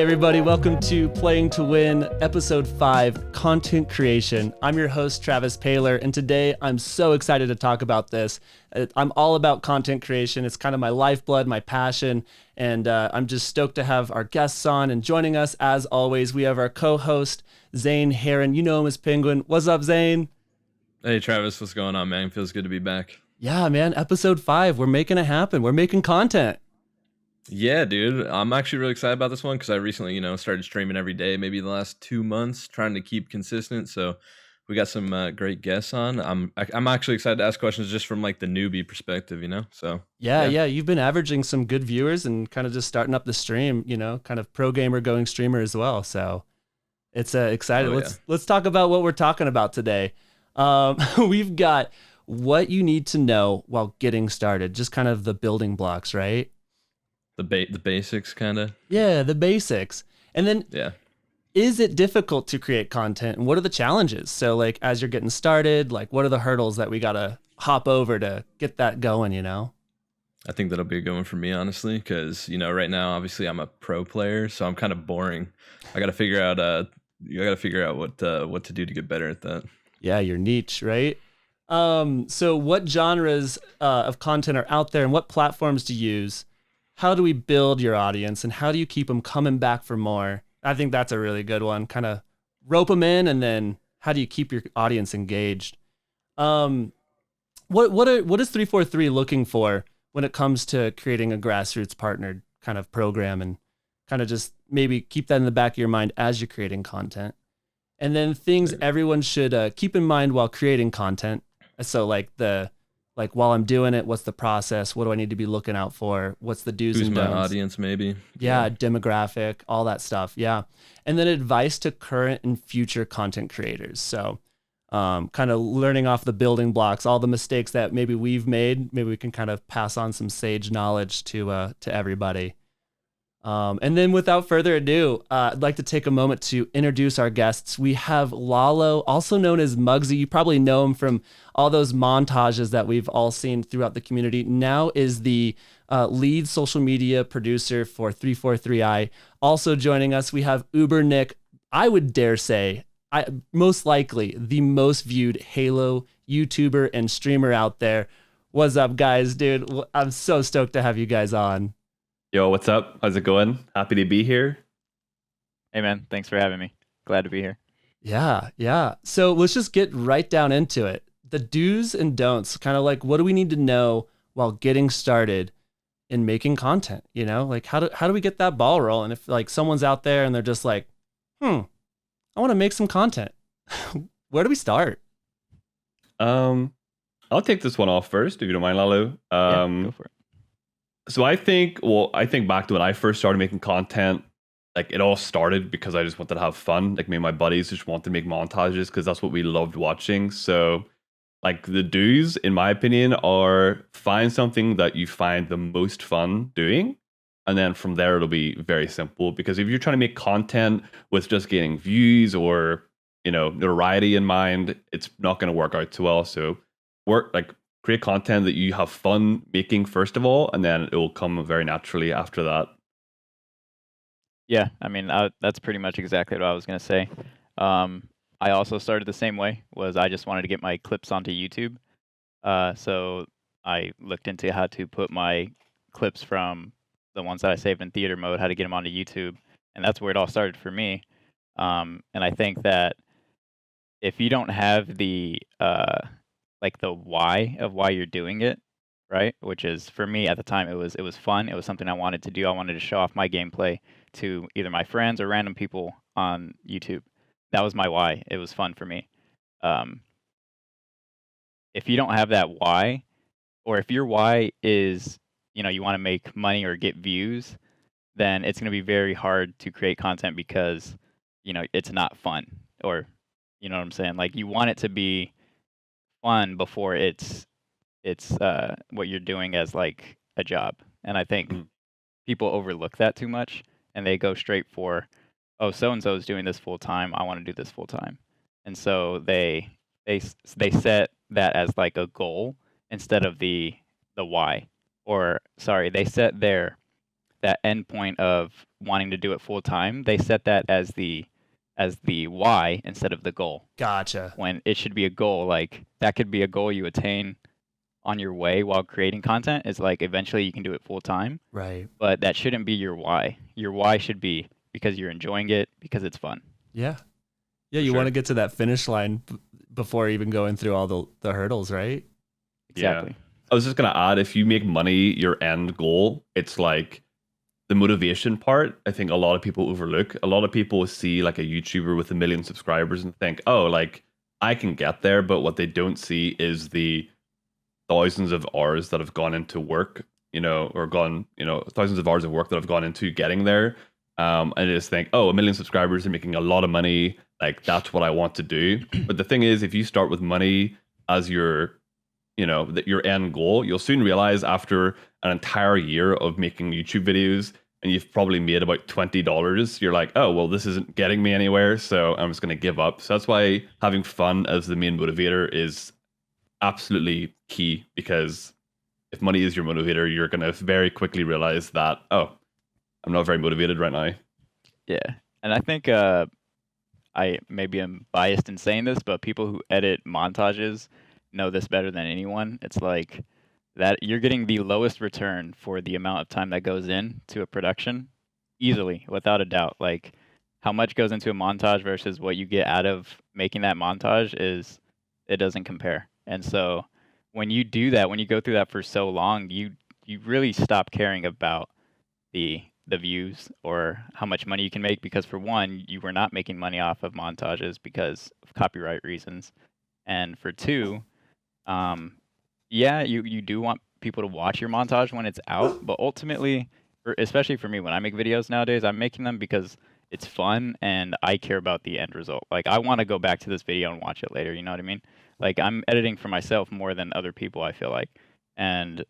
everybody. Welcome to Playing to Win, Episode 5, Content Creation. I'm your host, Travis Paler, and today I'm so excited to talk about this. I'm all about content creation. It's kind of my lifeblood, my passion, and I'm just stoked to have our guests on. And joining us, as always, we have our co-host, Zane Heron. You know him as Penguin. What's up, Zane? Hey, Travis. What's going on, man? Feels good to be back. Yeah, man. Episode 5. We're making it happen. We're making content. Yeah, dude. I'm actually really excited about this one because I recently, started streaming every day, maybe the last 2 months, trying to keep consistent. So we got some great guests on. I'm actually excited to ask questions just from like the newbie perspective, So Yeah. You've been averaging some good viewers and kind of just starting up the stream, kind of pro gamer going streamer as well. So it's excited. Oh, yeah. Let's talk about what we're talking about today. We've got what you need to know while getting started, just kind of the building blocks, right? The basics, kind of. Yeah, the basics. And then, Yeah. is it difficult to create content, and what are the challenges? So, like, as you're getting started, like, what are the hurdles that we gotta hop over to get that going? I think that'll be a good one for me, honestly, because right now, obviously, I'm a pro player, so I'm kind of boring. I got to figure out what to do to get better at that. Yeah, your niche, right? So, what genres of content are out there, and what platforms to use? How do we build your audience, and how do you keep them coming back for more? I think that's a really good one. Kind of rope them in, and then how do you keep your audience engaged? What is 343 looking for when it comes to creating a grassroots partnered kind of program, and kind of just maybe keep that in the back of your mind as you're creating content? And then things everyone should keep in mind while creating content. So like while I'm doing it, what's the process? What do I need to be looking out for? What's the do's and don'ts? Who's my audience, maybe? Yeah, demographic, all that stuff. Yeah. And then advice to current and future content creators. So kind of learning off the building blocks, all the mistakes that maybe we've made. Maybe we can kind of pass on some sage knowledge to everybody. And then without further ado, I'd like to take a moment to introduce our guests. We have Lalo, also known as Muggsy. You probably know him from all those montages that we've all seen throughout the community. Now is the lead social media producer for 343i. Also joining us, we have Uber Nick. I would dare say, most likely the most viewed Halo YouTuber and streamer out there. What's up, guys? Dude, I'm so stoked to have you guys on. Yo, what's up? How's it going? Happy to be here. Hey, man. Thanks for having me. Glad to be here. Yeah. So let's just get right down into it. The do's and don'ts, kind of like what do we need to know while getting started in making content? Like how do we get that ball rolling? If like someone's out there and they're just like, I want to make some content. Where do we start? I'll take this one off first, if you don't mind, Lalo. Go for it. So I think back to when I first started making content, like it all started because I just wanted to have fun. Like me and my buddies just wanted to make montages because that's what we loved watching. So like the do's, in my opinion, are find something that you find the most fun doing. And then from there, it'll be very simple. Because if you're trying to make content with just getting views or, notoriety in mind, it's not going to work out too well. So create content that you have fun making first of all, and then it will come very naturally after that. Yeah, I mean, that's pretty much exactly what I was going to say. I also started the same way, was I just wanted to get my clips onto YouTube. So I looked into how to put my clips from the ones that I saved in theater mode, how to get them onto YouTube. And that's where it all started for me. And I think that if you don't have the the why of why you're doing it, right? Which is, for me at the time, it was fun. It was something I wanted to do. I wanted to show off my gameplay to either my friends or random people on YouTube. That was my why. It was fun for me. If you don't have that why, or if your why is, you want to make money or get views, then it's going to be very hard to create content because, it's not fun, or, you know what I'm saying? Like, you want it to be fun before it's what you're doing as like a job. And I think people overlook that too much, and they go straight for, oh, so and so is doing this full time, I want to do this full time. And so they set that as like a goal instead of the why. Or sorry, they set their that end point of wanting to do it full time, they set that as the why instead of the goal. Gotcha. When it should be a goal, like that could be a goal you attain on your way while creating content. Is like eventually you can do it full time, Right. but that shouldn't be your why. Your why should be because you're enjoying it, because it's fun. Yeah. Yeah, you Sure. want to get to that finish line before even going through all the hurdles, right? Exactly. I was just gonna add, if you make money your end goal, it's like the motivation part. I think a lot of people overlook. A lot of people see like a YouTuber with 1 million subscribers and think, oh, like I can get there, but what they don't see is the thousands of hours that have gone into work, thousands of hours of work that have gone into getting there. And they just think, oh, 1 million subscribers are making a lot of money. Like that's what I want to do. But the thing is, if you start with money as your end goal, you'll soon realize after an entire year of making YouTube videos and you've probably made about $20, you're like, oh, well, this isn't getting me anywhere, so I'm just going to give up. So that's why having fun as the main motivator is absolutely key, because if money is your motivator, you're going to very quickly realize that, oh, I'm not very motivated right now. Yeah. And I think I maybe am biased in saying this, but people who edit montages know this better than anyone. It's like that you're getting the lowest return for the amount of time that goes into a production easily, without a doubt. Like how much goes into a montage versus what you get out of making that montage it doesn't compare. And so when you do that, when you go through that for so long, you really stop caring about the views or how much money you can make, because for one, you were not making money off of montages because of copyright reasons. And for two, yeah, you do want people to watch your montage when it's out, but ultimately, especially for me, when I make videos nowadays, I'm making them because it's fun and I care about the end result. Like I want to go back to this video and watch it later, you know what I mean? Like I'm editing for myself more than other people, I feel like. And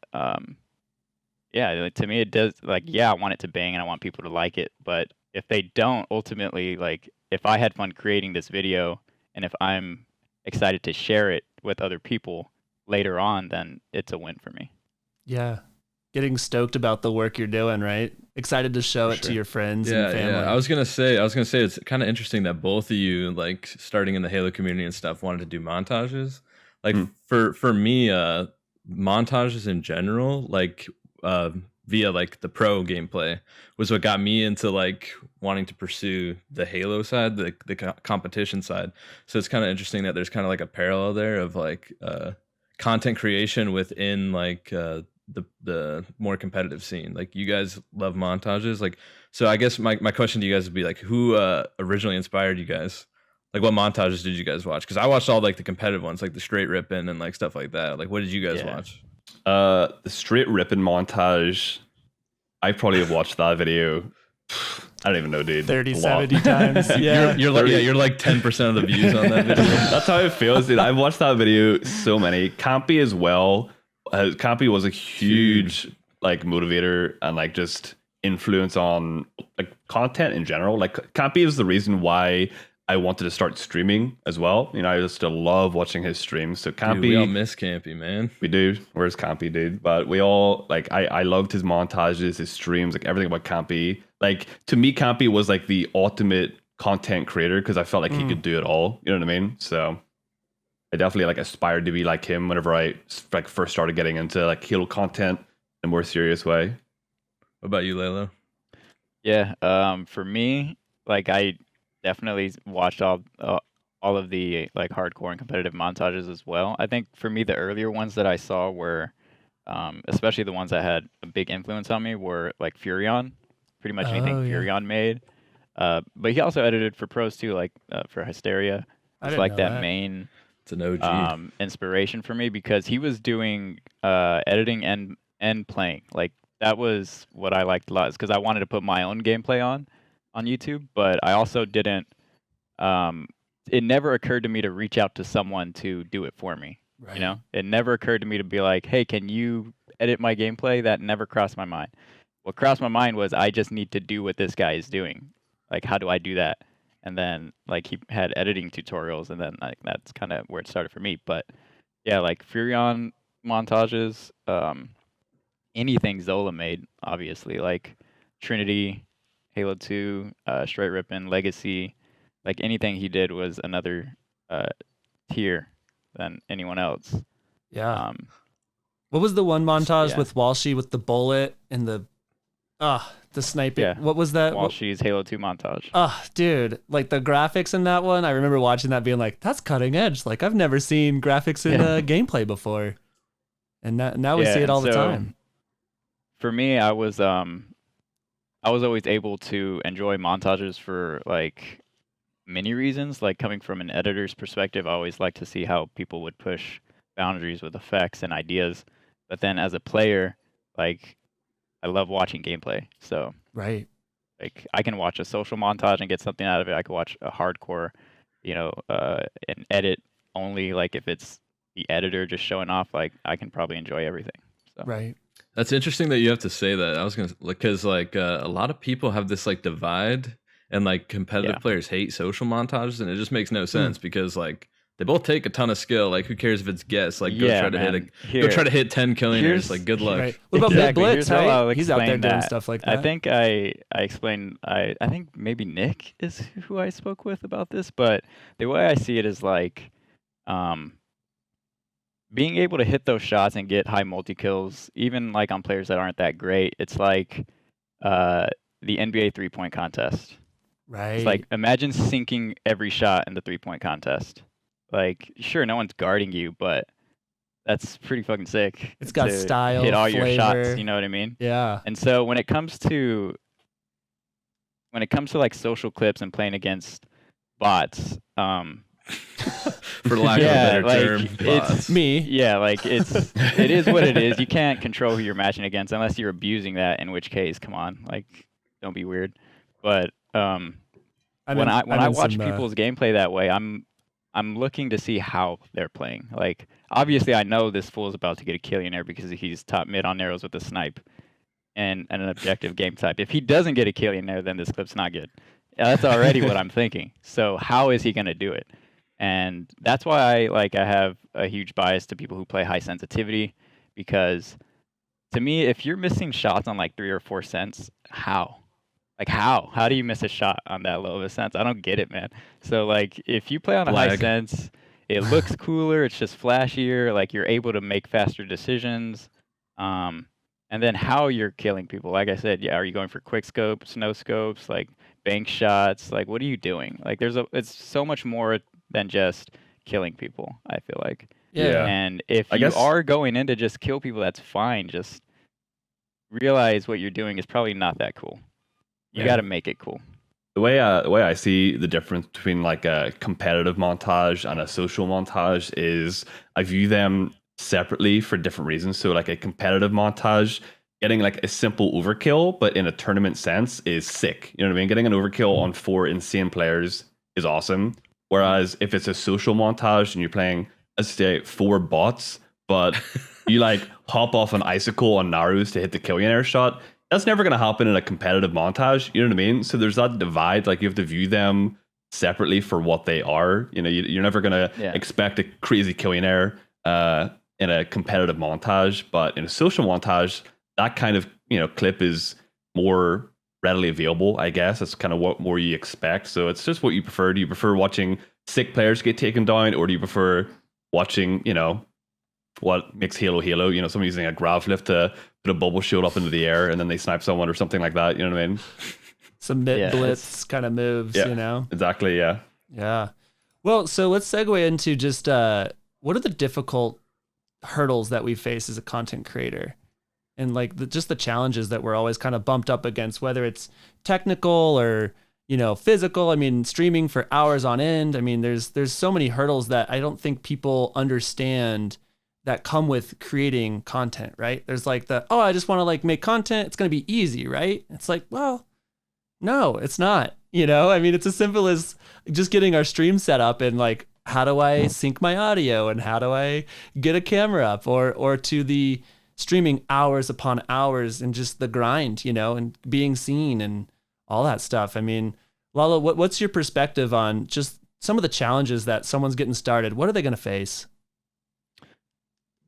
yeah, to me it does, like, yeah, I want it to bang and I want people to like it, but if they don't, ultimately, like if I had fun creating this video and if I'm excited to share it with other people later on, then it's a win for me. Yeah. Getting stoked about the work you're doing, right? Excited to show it to your friends and family. Yeah. I was gonna say it's kind of interesting that both of you, like starting in the Halo community and stuff, wanted to do montages. Like for me, montages in general, like via like the pro gameplay, was what got me into like wanting to pursue the Halo side, the competition side. So it's kind of interesting that there's kind of like a parallel there of like content creation within like the more competitive scene. Like you guys love montages, like, so I guess my question to you guys would be like, who originally inspired you guys? Like what montages did you guys watch? Because I watched all like the competitive ones, like the straight ripping and like stuff like that. Like what did you guys watch? The straight ripping montage, I probably have watched that video, I don't even know, dude, 30, 70 times. Yeah. You're like 10% of the views on that video. That's how it feels, dude. I've watched that video so many. Campy as well. Campy was a huge like motivator and like just influence on like content in general. Like Campy is the reason why I wanted to start streaming as well. You know, I just love watching his streams. So Campy, dude, we all miss Campy, man. We do. Where's Campy, dude? But we all like, I loved his montages, his streams, like everything about Campy. Like to me, Campy was like the ultimate content creator because I felt like he could do it all. You know what I mean? So I definitely like aspired to be like him whenever I like first started getting into like Halo content in a more serious way. What about you, Laylo? Yeah, for me, like I definitely watched all of the like hardcore and competitive montages as well. I think for me, the earlier ones that I saw were, especially the ones that had a big influence on me, were like Furion. Pretty much anything Furion made. But he also edited for pros too, like for Hysteria. It's like that main. It's an OG. Inspiration for me because he was doing editing and playing. Like that was what I liked a lot, is because I wanted to put my own gameplay on YouTube, but I also didn't. It never occurred to me to reach out to someone to do it for me. Right. You know, it never occurred to me to be like, "Hey, can you edit my gameplay?" That never crossed my mind. What crossed my mind was I just need to do what this guy is doing. Like, how do I do that? And then like he had editing tutorials, and then like that's kind of where it started for me. But yeah, like Furion montages, anything Zola made, obviously. Like Trinity, Halo 2, Straight Rippin', Legacy. Like anything he did was another tier than anyone else. Yeah. Um, What was the one montage Yeah. with Walshy with the bullet and the sniping? Yeah. What was that? Walshy's Halo 2 montage. Dude, like the graphics in that one, I remember watching that being like, that's cutting edge. Like I've never seen graphics in gameplay before. And now we see it all the time. For me, I was always able to enjoy montages for like many reasons. Like coming from an editor's perspective, I always like to see how people would push boundaries with effects and ideas. But then as a player, like I love watching gameplay. So Right. like I can watch a social montage and get something out of it. I could watch a hardcore, and edit only, like if it's the editor just showing off, like I can probably enjoy everything. So Right. That's interesting that you have to say that. I was gonna, because like a lot of people have this like divide, and like competitive Yeah. players hate social montages, and it just makes no sense because like they both take a ton of skill. Like who cares if it's guess? Like go yeah, try to man. go try to hit 10 killionaires. Here's- Like good luck. Right. What about Exactly. Mid Here's Blitz, how right? I'll He's out there explain doing that. stuff like that. I think I explained. I think maybe Nick is who I spoke with about this, but the way I see it is like, being able to hit those shots and get high multi kills, even like on players that aren't that great. It's like the NBA 3-point contest. Right. It's like imagine sinking every shot in the 3-point contest. Like sure, no one's guarding you, but that's pretty fucking sick. It's got to style, hit all your flavor. shots. You know what I mean? Yeah. And so when it comes to like social clips and playing against bots, For lack Yeah, of a better like, term, it's bots. Me. yeah, like it is what it is. You can't control who you're matching against unless you're abusing that, in which case, come on, like don't be weird. But when I watch people's gameplay that way, I'm looking to see how they're playing. Like obviously I know this fool is about to get a Killionaire because he's top mid on arrows with a snipe and an objective game type. If he doesn't get a Killionaire, then this clip's not good. That's already what I'm thinking. So how is he going to do it? And that's why I have a huge bias to people who play high sensitivity, because to me, if you're missing shots on like 3 or 4 cents, how? Like how do you miss a shot on that low of a sense? I don't get it, man. So like if you play on a high Lag. sense, it looks cooler, it's just flashier, like you're able to make faster decisions. And then how you're killing people. Like I said, yeah, are you going for quick scopes, no scopes, like bank shots? Like what are you doing? Like it's so much more than just killing people, I feel like. Yeah. And if I you guess- are going in to just kill people, that's fine. Just realize what you're doing is probably not that cool. You Yeah. got to make it cool. The way I see the difference between like a competitive montage and a social montage is I view them separately for different reasons. So like a competitive montage, getting like a simple overkill, but in a tournament sense is sick. You know what I mean? Getting an overkill on 4 insane players is awesome. Whereas if it's a social montage and you're playing, let's say 4 bots, but you like hop off an icicle on Narus to hit the Killionaire shot, that's never going to happen in a competitive montage. You know what I mean? So there's that divide. Like you have to view them separately for what they are. You know, you're never going to Yeah. expect a crazy Killionaire in a competitive montage, but in a social montage, that kind of clip is more readily available. I guess that's kind of what more you expect. So it's just what you prefer. Do you prefer watching sick players get taken down, or do you prefer watching what makes Halo, someone using a grav lift to put a bubble shield up into the air and then they snipe someone or something like that, you know what I mean? Some mid Yeah, blitz kind of moves, Yeah. Exactly, yeah. Yeah. Well, so let's segue into just what are the difficult hurdles that we face as a content creator? And like just the challenges that we're always kind of bumped up against, whether it's technical or, physical. I mean, streaming for hours on end. I mean, there's so many hurdles that I don't think people understand that come with creating content, right? There's like I just want to like make content. It's going to be easy, right? It's like, well, no, it's not. I mean, it's as simple as just getting our stream set up and like, how do I sync my audio and how do I get a camera up or to the streaming hours upon hours and just the grind, and being seen and all that stuff. I mean, Lalo, what's your perspective on just some of the challenges that someone's getting started? What are they going to face?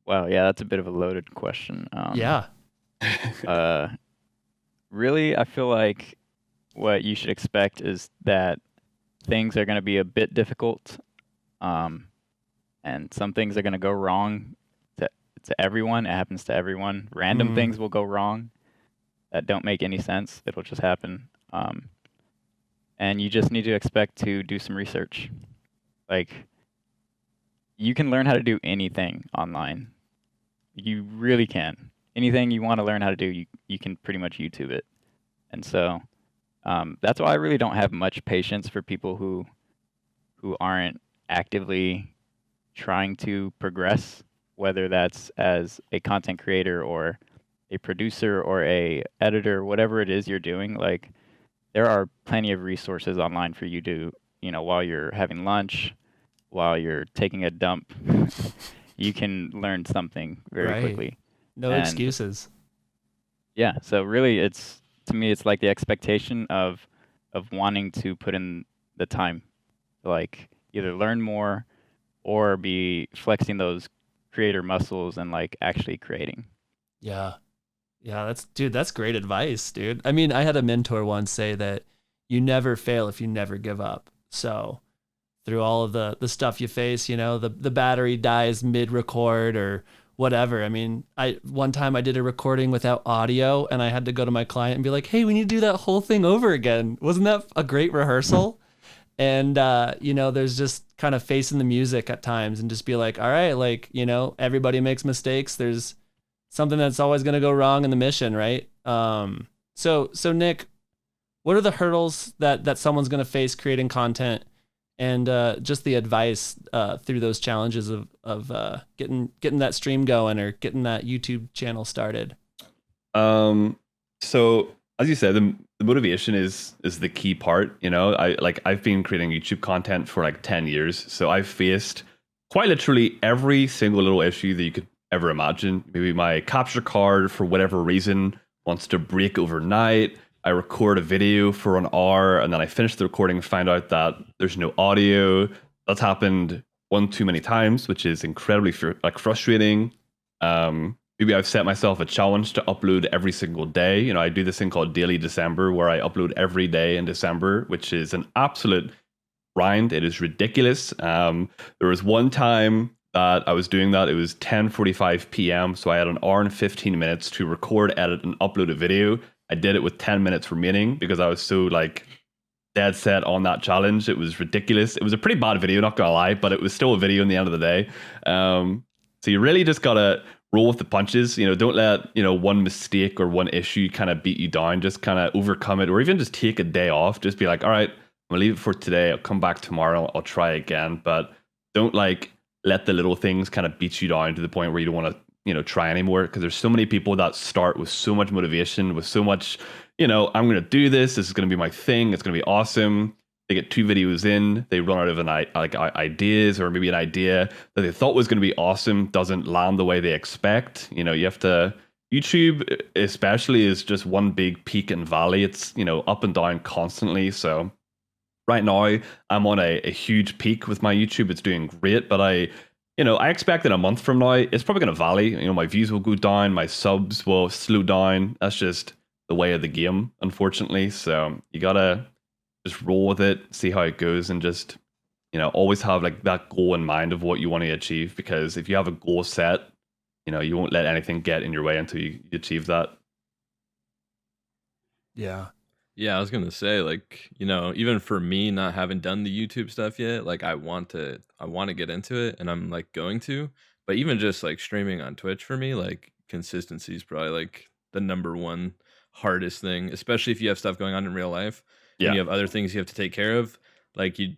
Wow, yeah, that's a bit of a loaded question. Yeah. Really, I feel like what you should expect is that things are going to be a bit difficult, um, and some things are going to go wrong to, to everyone. It happens to everyone. Random Mm. things will go wrong that don't make any sense. It'll just happen. And you just need to expect to do some research. Like, you can learn how to do anything online. You really can. Anything you want to learn how to do, you can pretty much YouTube it. And so that's why I really don't have much patience for people who aren't actively trying to progress, whether that's as a content creator or a producer or a editor, whatever it is you're doing. Like, there are plenty of resources online for you to, while you're having lunch, while you're taking a dump, you can learn something very Right. quickly. No And excuses. yeah, so really to me it's like the expectation of wanting to put in the time to like either learn more or be flexing those creator muscles and like actually creating. Yeah. Yeah, that's great advice, dude. I mean, I had a mentor once say that you never fail if you never give up. So through all of the stuff you face, the battery dies mid-record or whatever. I mean, one time I did a recording without audio and I had to go to my client and be like, "Hey, we need to do that whole thing over again. Wasn't that a great rehearsal?" And there's just kind of facing the music at times and just be like, "All right, like, everybody makes mistakes. There's something that's always going to go wrong in the mission, right?" So Nick, what are the hurdles that someone's going to face creating content, and just the advice through those challenges of getting that stream going or getting that YouTube channel started? So as you said, the motivation is the key part. I've been creating YouTube content for like 10 years, so I've faced quite literally every single little issue that you could ever imagine. Maybe my capture card, for whatever reason, wants to break overnight. I record a video for an hour and then I finish the recording and find out that there's no audio. That's happened one too many times, which is incredibly frustrating. Maybe I've set myself a challenge to upload every single day. I do this thing called Daily December where I upload every day in December, which is an absolute grind. It is ridiculous. There was one time that I was doing that. It was 10:45 p.m. So I had an hour and 15 minutes to record, edit, and upload a video. I did it with 10 minutes remaining because I was so dead set on that challenge. It was ridiculous. It was a pretty bad video, not gonna lie, but it was still a video in the end of the day. So you really just gotta roll with the punches. Don't let one mistake or one issue kind of beat you down. Just kind of overcome it, or even just take a day off. Just be like, all right, I'm gonna leave it for today. I'll come back tomorrow. I'll try again. But don't let the little things kind of beat you down to the point where you don't want to try anymore, because there's so many people that start with so much motivation, with so much I'm going to do this is going to be my thing, it's going to be awesome. They get 2 videos in, they run out of ideas, or maybe an idea that they thought was going to be awesome doesn't land the way they expect. You have to, YouTube especially is just one big peak and valley. It's up and down constantly. So right now I'm on a huge peak with my YouTube. It's doing great, but I expect in a month from now it's probably going to valley. My views will go down, my subs will slow down. That's just the way of the game, unfortunately. So you gotta just roll with it, see how it goes, and just always have that goal in mind of what you want to achieve. Because if you have a goal set, you won't let anything get in your way until you achieve that. Yeah. Yeah, I was gonna say, even for me not having done the YouTube stuff yet, I want to get into it, and I'm going to. But even just streaming on Twitch for me, consistency is probably the number one hardest thing, especially if you have stuff going on in real life. Yeah. And you have other things you have to take care of.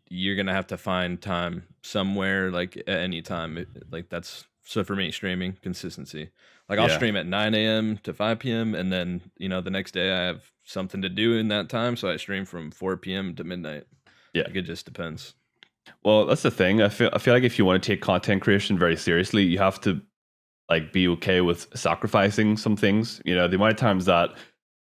You're gonna have to find time somewhere, at any time. That's, so for me, streaming consistency. I'll stream at 9 a.m. to 5 p.m. and then the next day I have something to do in that time, so I stream from 4 p.m. to midnight. Yeah, it just depends. Well, that's the thing. I feel like if you want to take content creation very seriously, you have to be okay with sacrificing some things. The amount of times that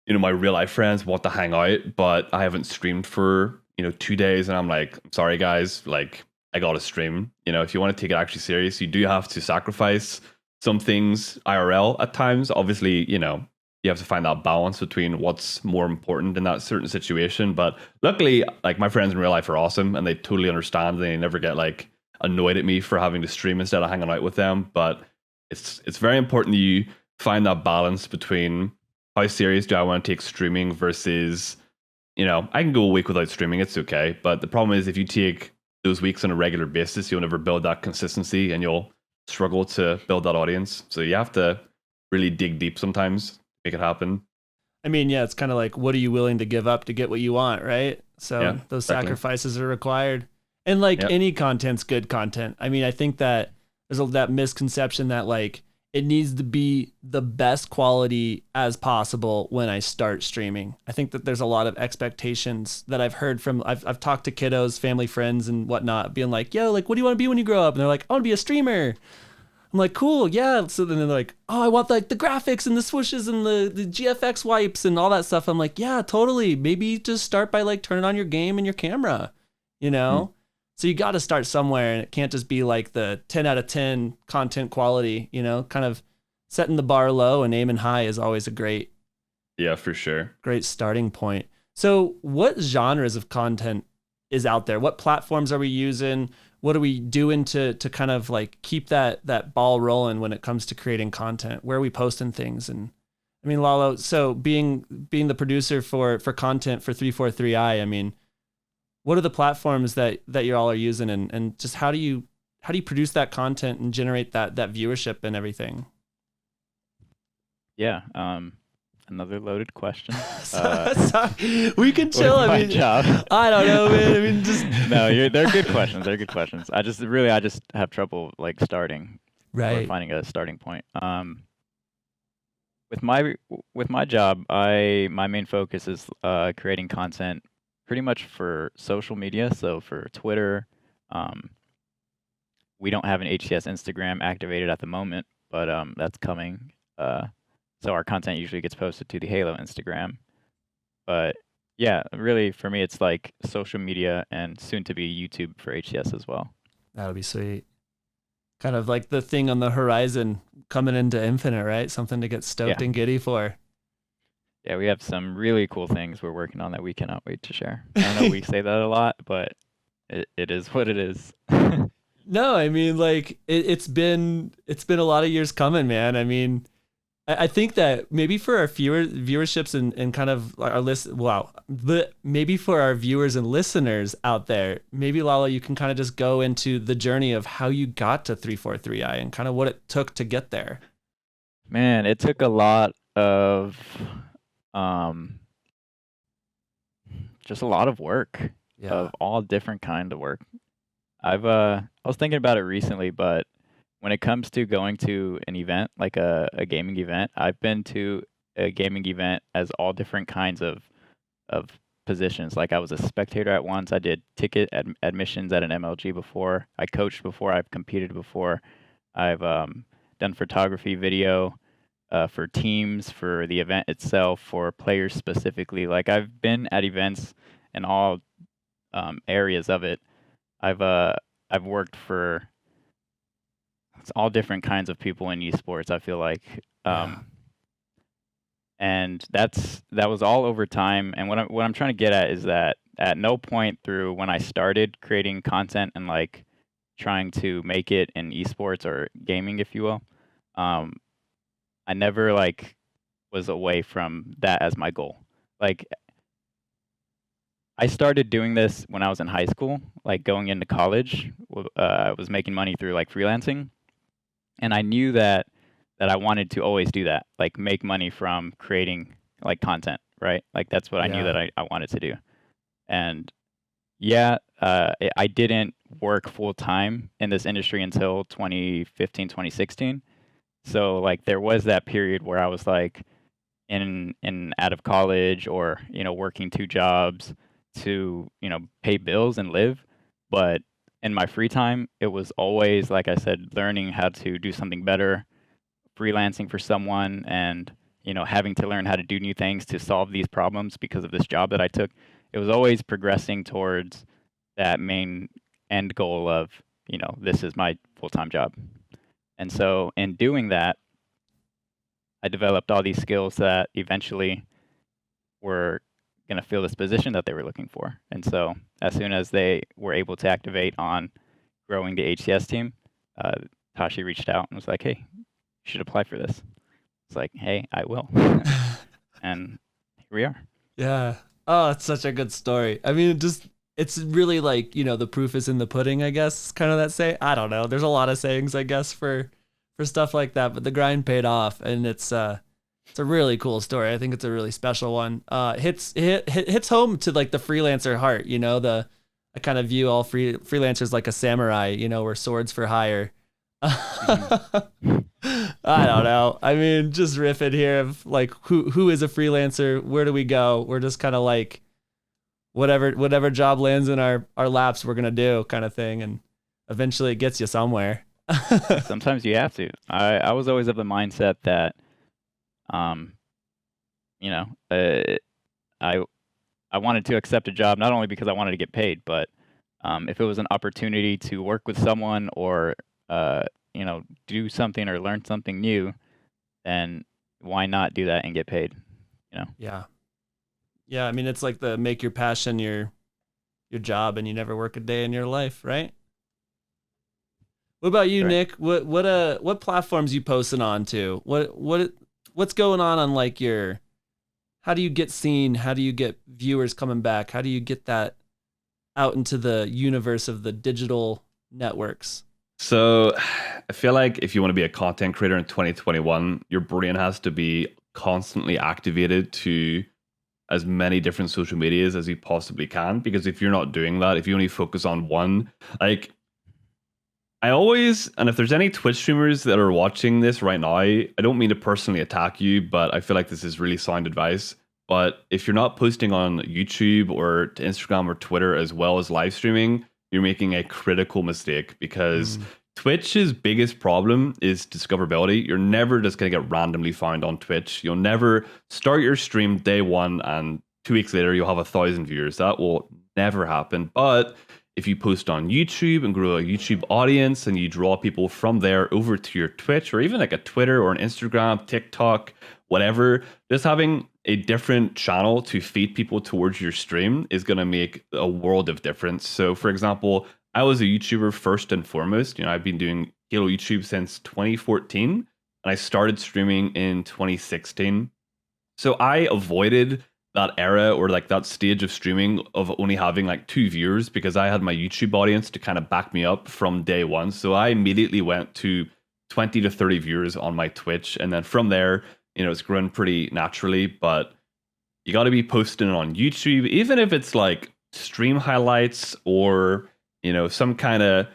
my real life friends want to hang out, but I haven't streamed for 2 days, and I'm like, I'm sorry guys, I gotta stream. If you want to take it actually serious, you do have to sacrifice some things IRL at times. Obviously, you have to find that balance between what's more important in that certain situation. But luckily, like my friends in real life are awesome and they totally understand. They never get like annoyed at me for having to stream instead of hanging out with them. But it's very important that you find that balance between how serious do I want to take streaming versus, I can go a week without streaming, it's okay. But the problem is if you take those weeks on a regular basis, you'll never build that consistency and you'll struggle to build that audience. So you have to really dig deep sometimes, make it happen. I mean, yeah, it's kind of like, what are you willing to give up to get what you want, right? So Yeah, those exactly. sacrifices are required. And like Yep. any content's good content. I mean, I think that there's that misconception that like it needs to be the best quality as possible when I start streaming. I think that there's a lot of expectations that I've heard from, I've talked to kiddos, family, friends, and whatnot, being like, yo, like, what do you want to be when you grow up? And they're like, I want to be a streamer. I'm like, cool, yeah. So then they're like, oh, I want like the graphics and the swooshes and the GFX wipes and all that stuff. I'm like, yeah, totally. Maybe just start by like turning on your game and your camera, you know? So you got to start somewhere, and it can't just be like the 10 out of 10 content quality, kind of setting the bar low and aiming high is always a great For sure. starting point. So what genres of content is out there? What platforms are we using? What are we doing to kind of like keep that ball rolling when it comes to creating content? Where are we posting things? And I mean, Lalo, so being the producer for content for 343i, I mean, what are the platforms that you all are using, and just how do you produce that content and generate that viewership and everything? Yeah. Another loaded question. Sorry, we can chill. With I my mean, job. I don't know, man. I mean, just No, they're good questions. They're good questions. I just have trouble like starting or right. finding a starting point. With my job, my main focus is creating content pretty much for social media. So for Twitter, we don't have an HCS Instagram activated at the moment, but that's coming. So our content usually gets posted to the Halo Instagram. But yeah, really for me, it's like social media and soon to be YouTube for HCS as well. That'll be sweet. Kind of like the thing on the horizon coming into Infinite, right? Something to get stoked and giddy for. Yeah, we have some really cool things we're working on that we cannot wait to share. I know we say that a lot, but it is what it is. No, I mean, like it's been a lot of years coming, man. I mean, I think that maybe for our viewerships and kind of our maybe for our viewers and listeners out there, maybe Lalo, you can kind of just go into the journey of how you got to 343i and kind of what it took to get there. Man, it took a lot of just a lot of work of all different kind of work. I was thinking about it recently, but when it comes to going to an event, like a gaming event, I've been to a gaming event as all different kinds of positions. Like I was a spectator at once. I did ticket admissions at an MLG before. I coached before. I've competed before. I've done photography, video for teams, for the event itself, for players specifically. Like I've been at events in all areas of it. I've worked for all different kinds of people in esports, I feel like. And that was all over time. And what I'm trying to get at is that at no point through when I started creating content and like trying to make it in esports or gaming, if you will, I never like was away from that as my goal. Like I started doing this when I was in high school, like going into college. I was making money through like freelancing, and I knew that I wanted to always do that, like make money from creating like content, right? Like that's what I knew that I wanted to do. And I didn't work full time in this industry until 2015, 2016. So like there was that period where I was like in out of college or, working 2 jobs to, pay bills and live. But in my free time, it was always, like I said, learning how to do something better, freelancing for someone, and, having to learn how to do new things to solve these problems because of this job that I took. It was always progressing towards that main end goal of, this is my full-time job. And so in doing that, I developed all these skills that eventually were going to fill this position that they were looking for. And so as soon as they were able to activate on growing the HCS team, Tashi reached out and was like, hey, you should apply for this. It's like, hey, I will. And here we are. Yeah. Oh, it's such a good story. I mean, it's really like, the proof is in the pudding, I guess, kind of that say. I don't know. There's a lot of sayings, I guess, for stuff like that, but the grind paid off, and it's a really cool story. I think it's a really special one. Hits home to like the freelancer heart, I kind of view all freelancers like a samurai, we're swords for hire. I don't know. I mean, just riffing here of like who is a freelancer? Where do we go? We're just kind of like whatever job lands in our laps, we're gonna do kind of thing, and eventually it gets you somewhere. Sometimes you have to. I was always of the mindset that, I wanted to accept a job not only because I wanted to get paid, but if it was an opportunity to work with someone or do something or learn something new, then why not do that and get paid? Yeah. I mean, it's like the make your passion your job, and you never work a day in your life, right? What about you, Right. Nick? What platforms you posting on to? What's going on like how do you get seen? How do you get viewers coming back? How do you get that out into the universe of the digital networks? So I feel like if you want to be a content creator in 2021, your brain has to be constantly activated to as many different social medias as you possibly can. Because if you're not doing that, if you only focus on one, like and if there's any Twitch streamers that are watching this right now, I don't mean to personally attack you, but I feel like this is really sound advice. But if you're not posting on YouTube or to Instagram or Twitter as well as live streaming, you're making a critical mistake, because Twitch's biggest problem is discoverability. You're never just going to get randomly found on Twitch. You'll never start your stream day one and 2 weeks later you'll have 1,000 viewers. That will never happen. But if you post on YouTube and grow a YouTube audience and you draw people from there over to your Twitch, or even like a Twitter or an Instagram, TikTok, whatever, just having a different channel to feed people towards your stream is going to make a world of difference. So for example, I was a YouTuber first and foremost. I've been doing Halo YouTube since 2014, and I started streaming in 2016. So I avoided that era or like that stage of streaming of only having like 2 viewers, because I had my YouTube audience to kind of back me up from day one. So I immediately went to 20 to 30 viewers on my Twitch. And then from there, it's grown pretty naturally. But you got to be posting on YouTube, even if it's like stream highlights or, some kind of,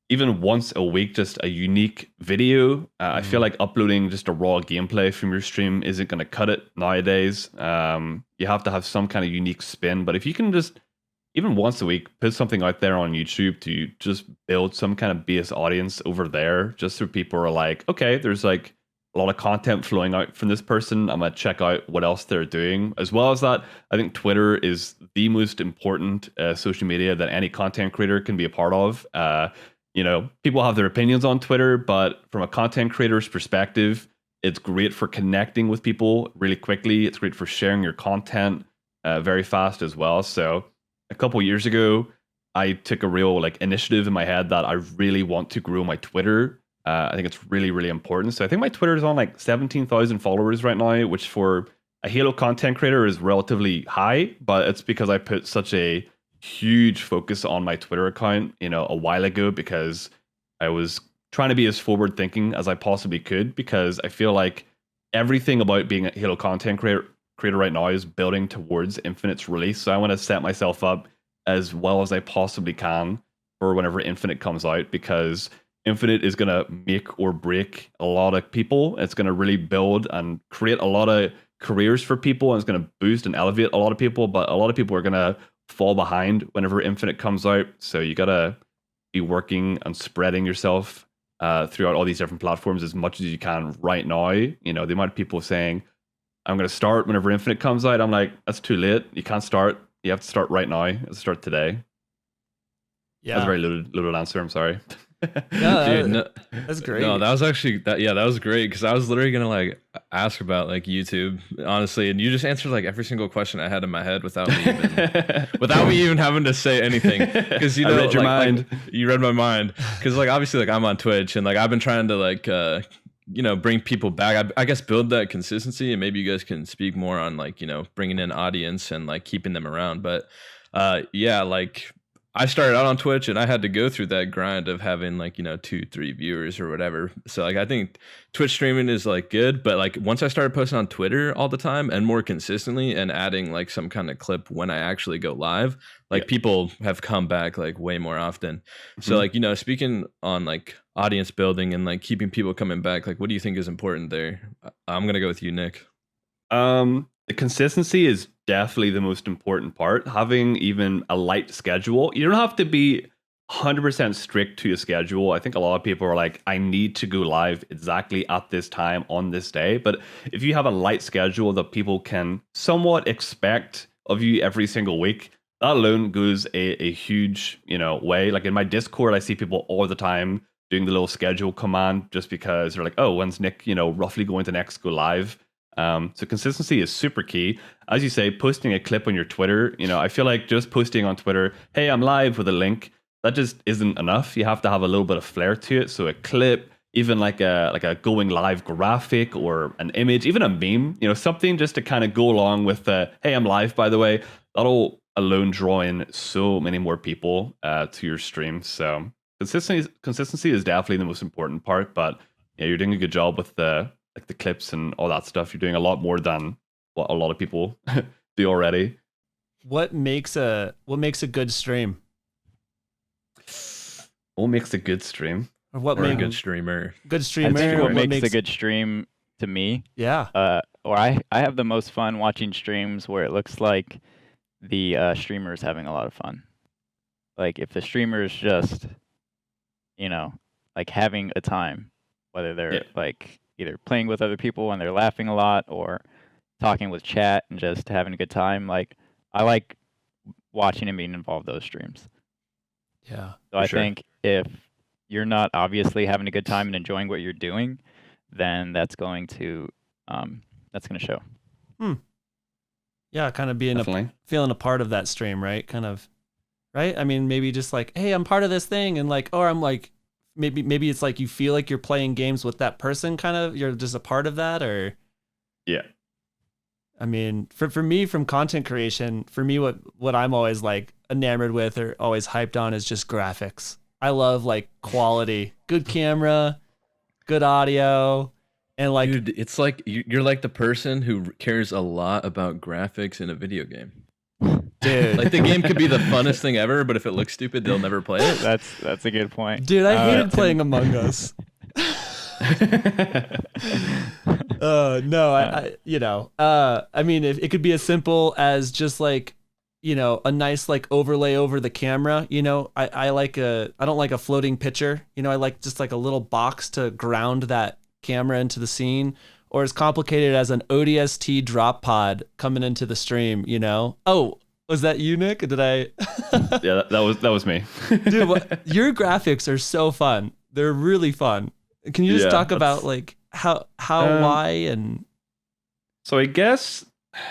even once a week, just a unique video. I feel like uploading just a raw gameplay from your stream isn't going to cut it nowadays. You have to have some kind of unique spin. But if you can just, even once a week, put something out there on YouTube to just build some kind of base audience over there, just so people are like, okay, there's like a lot of content flowing out from this person. I'm going to check out what else they're doing. As well as that, I think Twitter is the most important social media that any content creator can be a part of. People have their opinions on Twitter, but from a content creator's perspective, it's great for connecting with people really quickly. It's great for sharing your content very fast as well. So a couple years ago, I took a real initiative in my head that I really want to grow my Twitter. I think it's really, really important. So I think my Twitter is on 17,000 followers right now, which for a Halo content creator is relatively high, but it's because I put such a huge focus on my Twitter account, a while ago, because I was trying to be as forward thinking as I possibly could, because I feel like everything about being a Halo content creator right now is building towards Infinite's release. So I want to set myself up as well as I possibly can for whenever Infinite comes out, because Infinite is going to make or break a lot of people. It's going to really build and create a lot of careers for people, and it's going to boost and elevate a lot of people, but a lot of people are going to fall behind whenever Infinite comes out. So you got to be working and spreading yourself throughout all these different platforms as much as you can right now. The amount of people saying, I'm going to start whenever Infinite comes out, I'm like, that's too late. You can't start. You have to start right now. You have to start today. Yeah. That's a very loaded answer. I'm sorry. Yeah, Dude, that's great. No, that was actually that. Yeah, that was great, because I was literally gonna ask about like YouTube, honestly, and you just answered like every single question I had in my head without me even having to say anything. Because you know, I read your mind. You read my mind. Because like obviously, like I'm on Twitch, and like I've been trying to like bring people back. I guess build that consistency, and maybe you guys can speak more on like bringing in audience and like keeping them around. But yeah, like I started out on Twitch and I had to go through that grind of having like 2-3 viewers or whatever. So like I think Twitch streaming is like good, but like once I started posting on Twitter all the time and more consistently and adding like some kind of clip when I actually go live, like people have come back like way more often. So like speaking on like audience building and like keeping people coming back, like what do you think is important there? I'm gonna go with you, Nick. The consistency is definitely the most important part. Having even a light schedule. You don't have to be 100% strict to your schedule. I think a lot of people are like, I need to go live exactly at this time on this day. But if you have a light schedule that people can somewhat expect of you every single week, that alone goes a huge, way. Like in my Discord, I see people all the time doing the little schedule command just because they're like, oh, when's Nick, roughly going to next go live? So consistency is super key. As you say, posting a clip on your Twitter, I feel like just posting on Twitter, hey, I'm live with a link, that just isn't enough. You have to have a little bit of flair to it. So a clip, even like a going live graphic or an image, even a meme, something just to kind of go along with hey, I'm live, by the way. That'll alone draw in so many more people to your stream. So consistency is definitely the most important part. But yeah, you're doing a good job with the clips and all that stuff. You're doing a lot more than what a lot of people do already. What makes a good stream? What makes a good stream? Or a good streamer? Good I streamer. think what makes a good stream to me, yeah. or I have the most fun watching streams where it looks like the streamer is having a lot of fun. Like if the streamer is just, like having a time, whether they're like either playing with other people and they're laughing a lot or talking with chat and just having a good time. Like I like watching and being involved in those streams. Yeah. So I think if you're not obviously having a good time and enjoying what you're doing, then that's going to show. Yeah, kind of being feeling a part of that stream, right? Kind of, right? I mean, maybe just like, hey, I'm part of this thing, and like, or I'm like, maybe it's like you feel like you're playing games with that person, kind of, you're just a part of that, or yeah. I mean, for me, from content creation, for me, what I'm always like enamored with or always hyped on is just graphics. I love like quality, good camera, good audio, and like, dude, it's like you're like the person who cares a lot about graphics in a video game. dude, like the game could be the funnest thing ever, but if it looks stupid, they'll never play it. That's a good point. Dude, I hated playing Among Us. No, I mean, if it could be as simple as just like, a nice like overlay over the camera. I don't like a floating picture. I like just like a little box to ground that camera into the scene. Or as complicated as an ODST drop pod coming into the stream. Oh, was that you, Nick? Did I? Yeah, that was me. Dude, your graphics are so fun. They're really fun. Can you just talk about like how why and? So I guess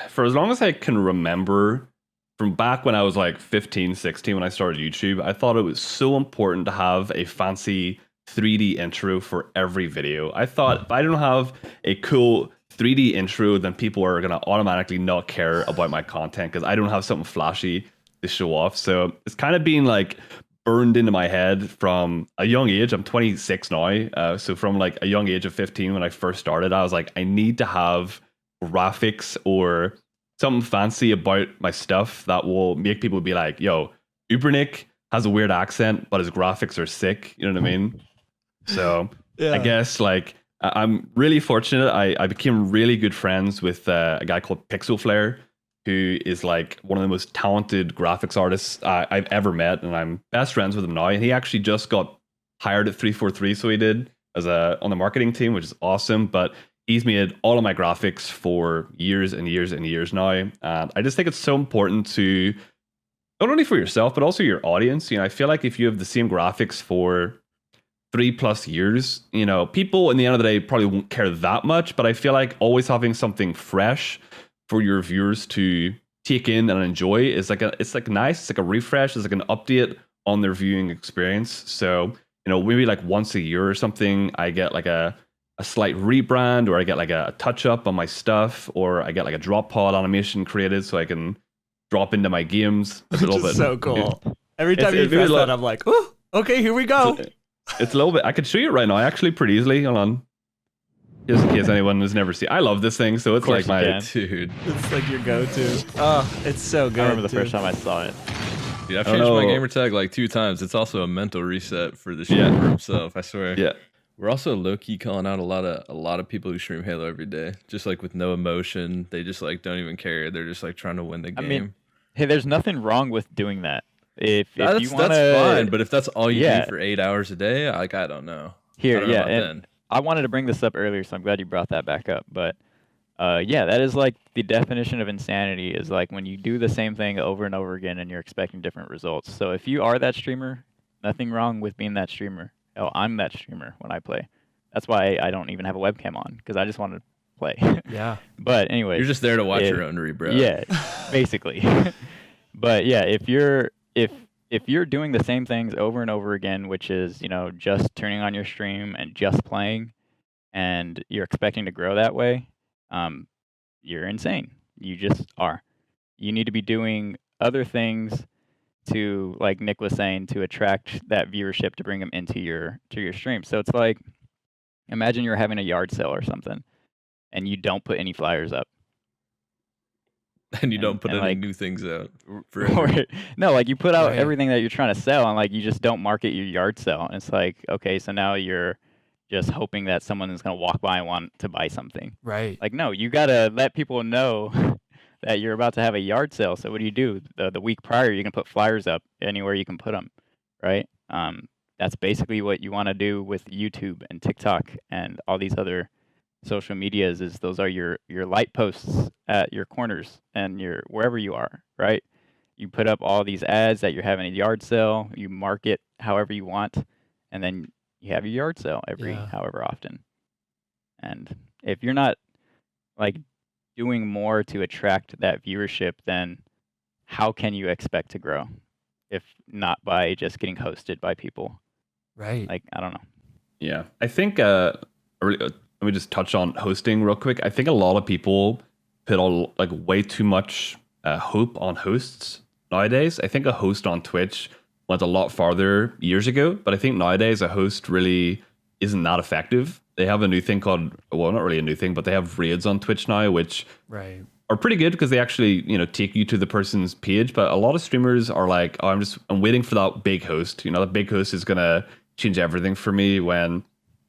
for as long as I can remember, from back when I was like 15, 16, when I started YouTube, I thought it was so important to have a fancy 3D intro for every video. I thought if I don't have a cool 3D intro, then people are going to automatically not care about my content because I don't have something flashy to show off. So it's kind of been like burned into my head from a young age. I'm 26 now. So from like a young age of 15 when I first started, I was like, I need to have graphics or something fancy about my stuff that will make people be like, yo, Ubernick has a weird accent, but his graphics are sick. You know what I mean? So I guess like I'm really fortunate. I became really good friends with a guy called Pixelflare, who is like one of the most talented graphics artists I've ever met, and I'm best friends with him now. And he actually just got hired at 343, so he did on the marketing team, which is awesome. But he's made all of my graphics for years and years and years now. And I just think it's so important to not only for yourself but also your audience. I feel like if you have the same graphics for 3+ years, you know, people in the end of the day probably won't care that much, but I feel like always having something fresh for your viewers to take in and enjoy is like it's like nice. It's like a refresh. It's like an update on their viewing experience. So, you know, maybe like once a year or something, I get like a slight rebrand, or I get like a touch up on my stuff, or I get like a drop pod animation created so I can drop into my games. It's a Which little is bit so cool. Every time you it's press really that, I'm like, oh, okay, here we go. It's a little bit. I could show you it right now, actually, pretty easily. Hold on, just in case anyone has never seen. I love this thing, so it's course like you my can. Dude. It's like your go-to. Oh, it's so good. I remember the dude. first time I saw it. Dude, I've I don't changed my know. gamer tag like 2 times. It's also a mental reset for the streamer Yeah. himself, I swear. yeah. We're also low-key calling out a lot of people who stream Halo every day. Just like with no emotion. They just like don't even care. They're just like trying to win the I game. mean, hey, there's nothing wrong with doing that. If that's, you want that's fine, but if that's all you Yeah. do for 8 hours a day, like I don't know. I here, don't know yeah, about and then. I wanted to bring this up earlier, so I'm glad you brought that back up. But yeah, that is like the definition of insanity is like when you do the same thing over and over again and you're expecting different results. So if you are that streamer, nothing wrong with being that streamer. Oh, I'm that streamer when I play. That's why I don't even have a webcam on, because I just want to play. Yeah. But anyway, You're just there to watch Yeah. your own rebro. yeah, basically. But yeah, if you're doing the same things over and over again, which is, you know, just turning on your stream and just playing, and you're expecting to grow that way, you're insane. You just are. You need to be doing other things to, like Nick was saying, to attract that viewership to bring them into your stream. So it's like, imagine you're having a yard sale or something, and you don't put any flyers up. And you don't put and, any like- new things out. Or no, like you put out Right. everything that you're trying to sell, and like you just don't market your yard sale. And it's like, okay, so now you're just hoping that someone is gonna walk by and want to buy something. Right. Like, no, you gotta let people know that you're about to have a yard sale. So what do? The week prior, you can put flyers up anywhere you can put them, right? That's basically what you want to do with YouTube and TikTok and all these other social medias. Is those are your light posts at your corners and your wherever you are, right? You put up all these ads that you're having a yard sale. You market however you want, and then you have your yard sale every Yeah. however often. And if you're not like doing more to attract that viewership, then how can you expect to grow if not by just getting hosted by people? Right. Like, I don't know. Yeah, I think let me just touch on hosting real quick. I think a lot of people put all like way too much hope on hosts nowadays. I think a host on Twitch went a lot farther years ago, but I think nowadays a host really isn't that effective. They have a new thing called, well, not really a new thing, but they have raids on Twitch now, which Right. are pretty good because they actually, you know, take you to the person's page. But a lot of streamers are like, oh, I'm waiting for that big host. You know, that big host is gonna change everything for me. When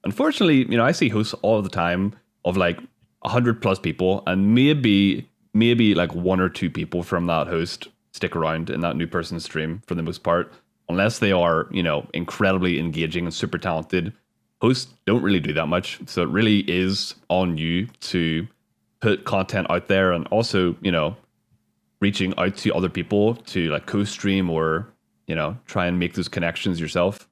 unfortunately, you know, I see hosts all the time of like 100+ people, and maybe like 1 or 2 people from that host stick around in that new person's stream for the most part, unless they are, you know, incredibly engaging and super talented. Hosts don't really do that much, so it really is on you to put content out there, and also, you know, reaching out to other people to like co-stream or, you know, try and make those connections yourself.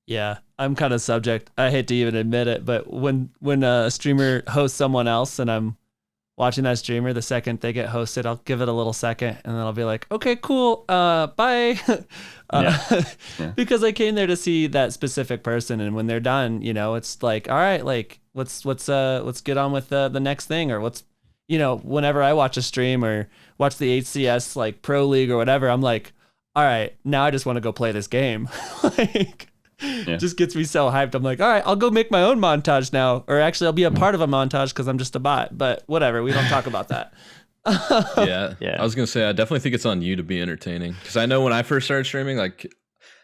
Yeah, I'm kind of subject. I hate to even admit it, but when a streamer hosts someone else and I'm watching that streamer, the second they get hosted, I'll give it a little second and then I'll be like, okay, cool, bye. Yeah. Because I came there to see that specific person, and when they're done, you know, it's like, all right, like let's get on with the next thing, or what's, you know, whenever I watch a stream or watch the HCS like Pro League or whatever, I'm like, all right, now I just want to go play this game. Like, just gets me so hyped. I'm like, all right, I'll go make my own montage now, or actually I'll be a part of a montage because I'm just a bot, but whatever, we don't talk about that. Yeah. Yeah. I was gonna say I definitely think it's on you to be entertaining, because I know when I first started streaming, like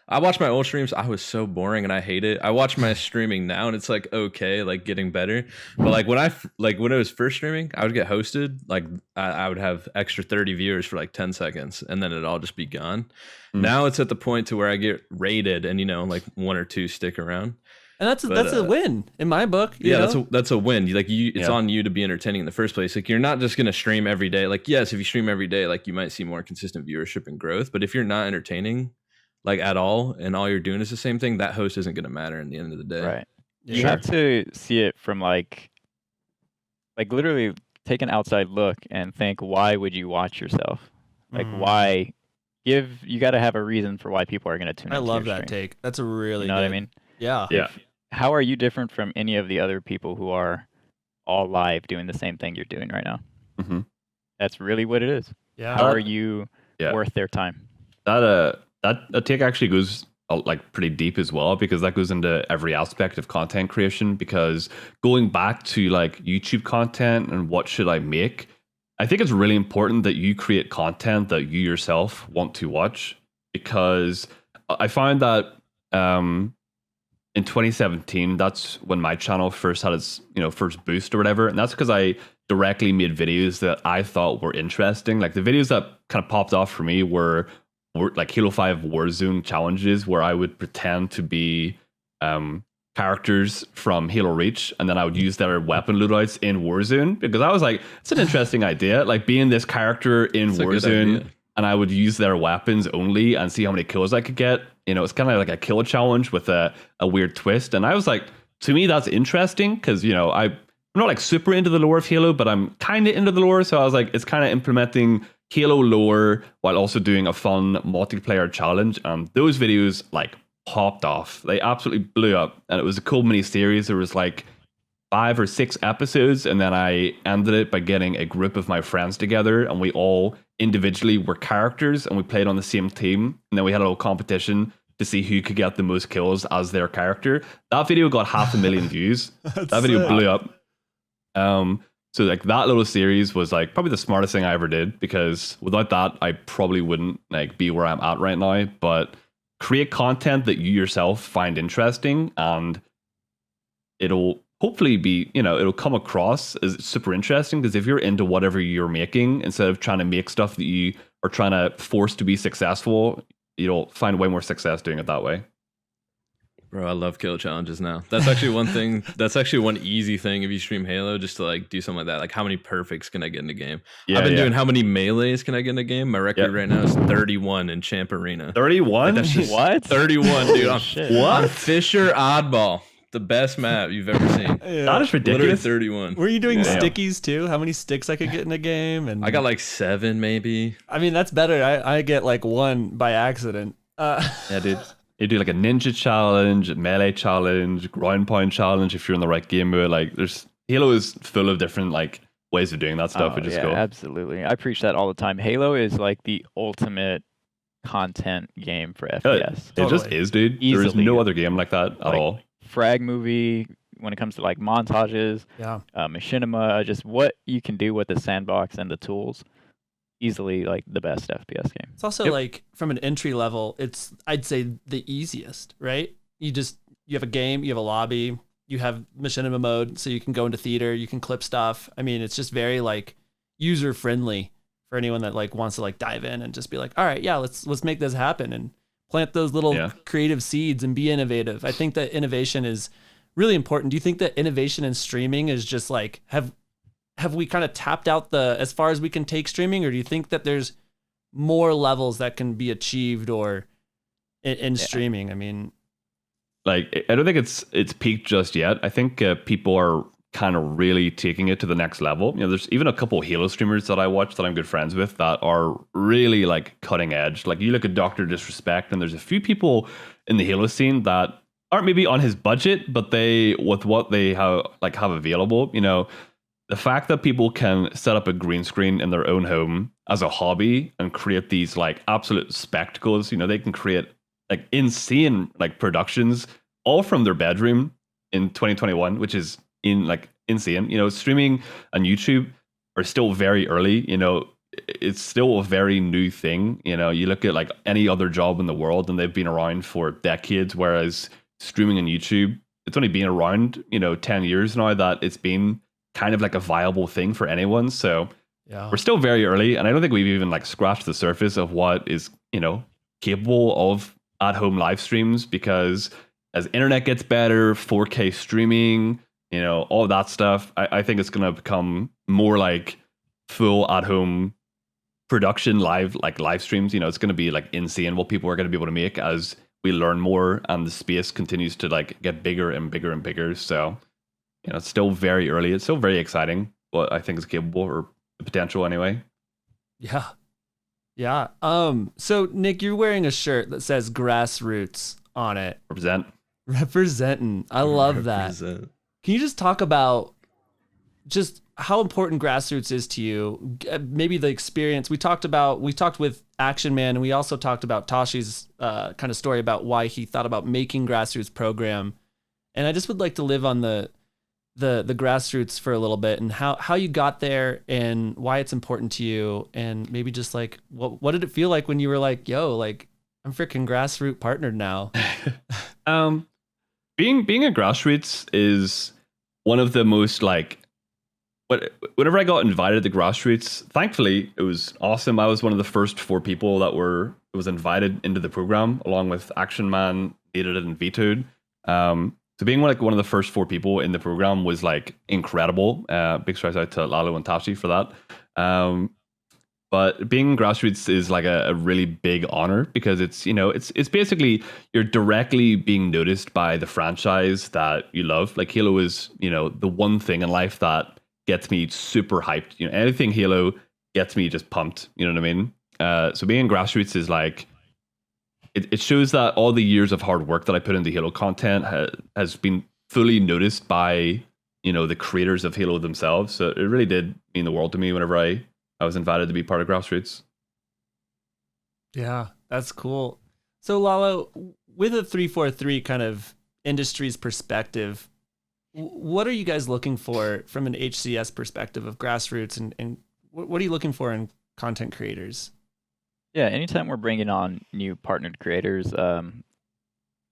I watched my old streams, I was so boring and I hate it. I watch my streaming now and it's like okay, like getting better. But like when I was first streaming, I would get hosted, like I would have extra 30 viewers for like 10 seconds and then it'd all just be gone. Now it's at the point to where I get rated and, you know, like 1 or 2 stick around. And that's a win in my book. You know? That's a win. It's on you to be entertaining in the first place. Like you're not just gonna stream every day. Like yes, if you stream every day, like you might see more consistent viewership and growth. But if you're not entertaining, like at all, and all you're doing is the same thing, that host isn't going to matter in the end of the day. Right. Yeah. You have to see it from like literally take an outside look and think, why would you watch yourself? Like why you got to have a reason for why people are going to tune in. I love your that stream. take. That's a really You know what I good- mean? Yeah. Yeah. How are you different from any of the other people who are all live doing the same thing you're doing right now? Mm-hmm. That's really what it is. Yeah. How are you worth their time? That take actually goes like pretty deep as well, because that goes into every aspect of content creation. Because going back to like YouTube content and what should I make, I think it's really important that you create content that you yourself want to watch. Because I find that in 2017, that's when my channel first had its first boost or whatever, and that's because I directly made videos that I thought were interesting. Like the videos that kind of popped off for me were like Halo 5 Warzone challenges, where I would pretend to be characters from Halo Reach, and then I would use their weapon loadouts in Warzone, because I was like, it's an interesting idea, like being this character in It's a good Warzone, idea. and I would use their weapons only and see how many kills I could get. It's kind of like a kill challenge with a weird twist. And I was like, to me, that's interesting, because I'm not like super into the lore of Halo, but I'm kind of into the lore. So I was like, it's kind of implementing Halo lore while also doing a fun multiplayer challenge. And those videos like popped off. They absolutely blew up. And it was a cool mini series. There was like 5 or 6 episodes. And then I ended it by getting a group of my friends together, and we all individually were characters, and we played on the same team. And then we had a little competition to see who could get the most kills as their character. That video got 500,000 views. That video sick. blew up. So like that little series was like probably the smartest thing I ever did, because without that, I probably wouldn't like be where I'm at right now. But create content that you yourself find interesting, and it'll hopefully be, it'll come across as super interesting. Because if you're into whatever you're making, instead of trying to make stuff that you are trying to force to be successful, you'll find way more success doing it that way. Bro, I love kill challenges now. That's actually one thing. That's actually one easy thing if you stream Halo, just to like do something like that. Like, how many perfects can I get in a game? Yeah, I've been doing how many melees can I get in a game? My record right now is 31 in Champ Arena. 31? Like, that's just What? 31, dude. On, Shit. on Fisher Oddball, the best map you've ever seen. Yeah. That is Literally ridiculous. 31. Were you doing Damn. stickies too? How many sticks I could get in a game? And I got like 7 maybe. I mean, that's better. I get like 1 by accident. Yeah, dude. You do like a ninja challenge, a melee challenge, ground pound challenge if you're in the right game mode. Like, Halo is full of different like ways of doing that stuff, which is yeah, cool. absolutely. I preach that all the time. Halo is like the ultimate content game for FPS. It just Totally. is, dude. There is Easily. no other game like that at Like, all. Frag movie, when it comes to like montages, Yeah. machinima, just what you can do with the sandbox and the tools. Easily like the best FPS game. It's also Yep. like from an entry level, it's I'd say the easiest, right? You have a game, you have a lobby, you have machinima mode, so you can go into theater, you can clip stuff. I mean, it's just very like user friendly for anyone that like wants to like dive in and just be like, all right, yeah, let's make this happen and plant those little Yeah. creative seeds and be innovative. I think that innovation is really important. Do you think that innovation in streaming is just like have we kind of tapped out as far as we can take streaming, or do you think that there's more levels that can be achieved or in streaming? I mean, Like, I don't think it's peaked just yet. I think people are kind of really taking it to the next level. There's even a couple of Halo streamers that I watch that I'm good friends with that are really like cutting edge. Like, you look at Dr. Disrespect, and there's a few people in the Halo scene that aren't maybe on his budget, but they, with what they have available, the fact that people can set up a green screen in their own home as a hobby and create these like absolute spectacles, they can create like insane like productions all from their bedroom in 2021, which is insane. Streaming on YouTube are still very early. It's still a very new thing. You look at like any other job in the world and they've been around for decades, whereas streaming on YouTube, it's only been around 10 years now that it's been kind of like a viable thing for anyone. So yeah, we're still very early, and I don't think we've even like scratched the surface of what is capable of at-home live streams, because as internet gets better, 4K streaming, all that stuff, I think it's going to become more like full at-home production live streams, it's going to be like insane what people are going to be able to make as we learn more and the space continues to like get bigger and bigger and bigger. So it's still very early. It's still very exciting what I think is capable, or the potential anyway. Yeah. So Nick, you're wearing a shirt that says grassroots on it. Representing. I love that. Can you just talk about just how important grassroots is to you? Maybe the experience we talked with Action Man, and we also talked about Tashi's kind of story about why he thought about making grassroots program. And I just would like to live on the grassroots for a little bit, and how you got there and why it's important to you, and maybe just like what did it feel like when you were like, yo, like I'm freaking grassroots partnered now. Being a grassroots is one of the most like, whenever I got invited to grassroots, thankfully it was awesome. I was one of the first 4 people that was invited into the program, along with Action Man, Dated It, and Vetoed. So being one of the first 4 people in the program was like incredible. Big shout out to Lalo and Tashi for that. But being grassroots is like a really big honor, because it's basically you're directly being noticed by the franchise that you love. Like Halo is, the one thing in life that gets me super hyped. Anything Halo gets me just pumped. You know what I mean? So being in grassroots is like, it shows that all the years of hard work that I put into Halo content has been fully noticed by, the creators of Halo themselves. So it really did mean the world to me whenever I was invited to be part of grassroots. Yeah, that's cool. So Lalo, with a 343 kind of industry's perspective, what are you guys looking for from an HCS perspective of grassroots, and what are you looking for in content creators? Yeah, anytime we're bringing on new partnered creators,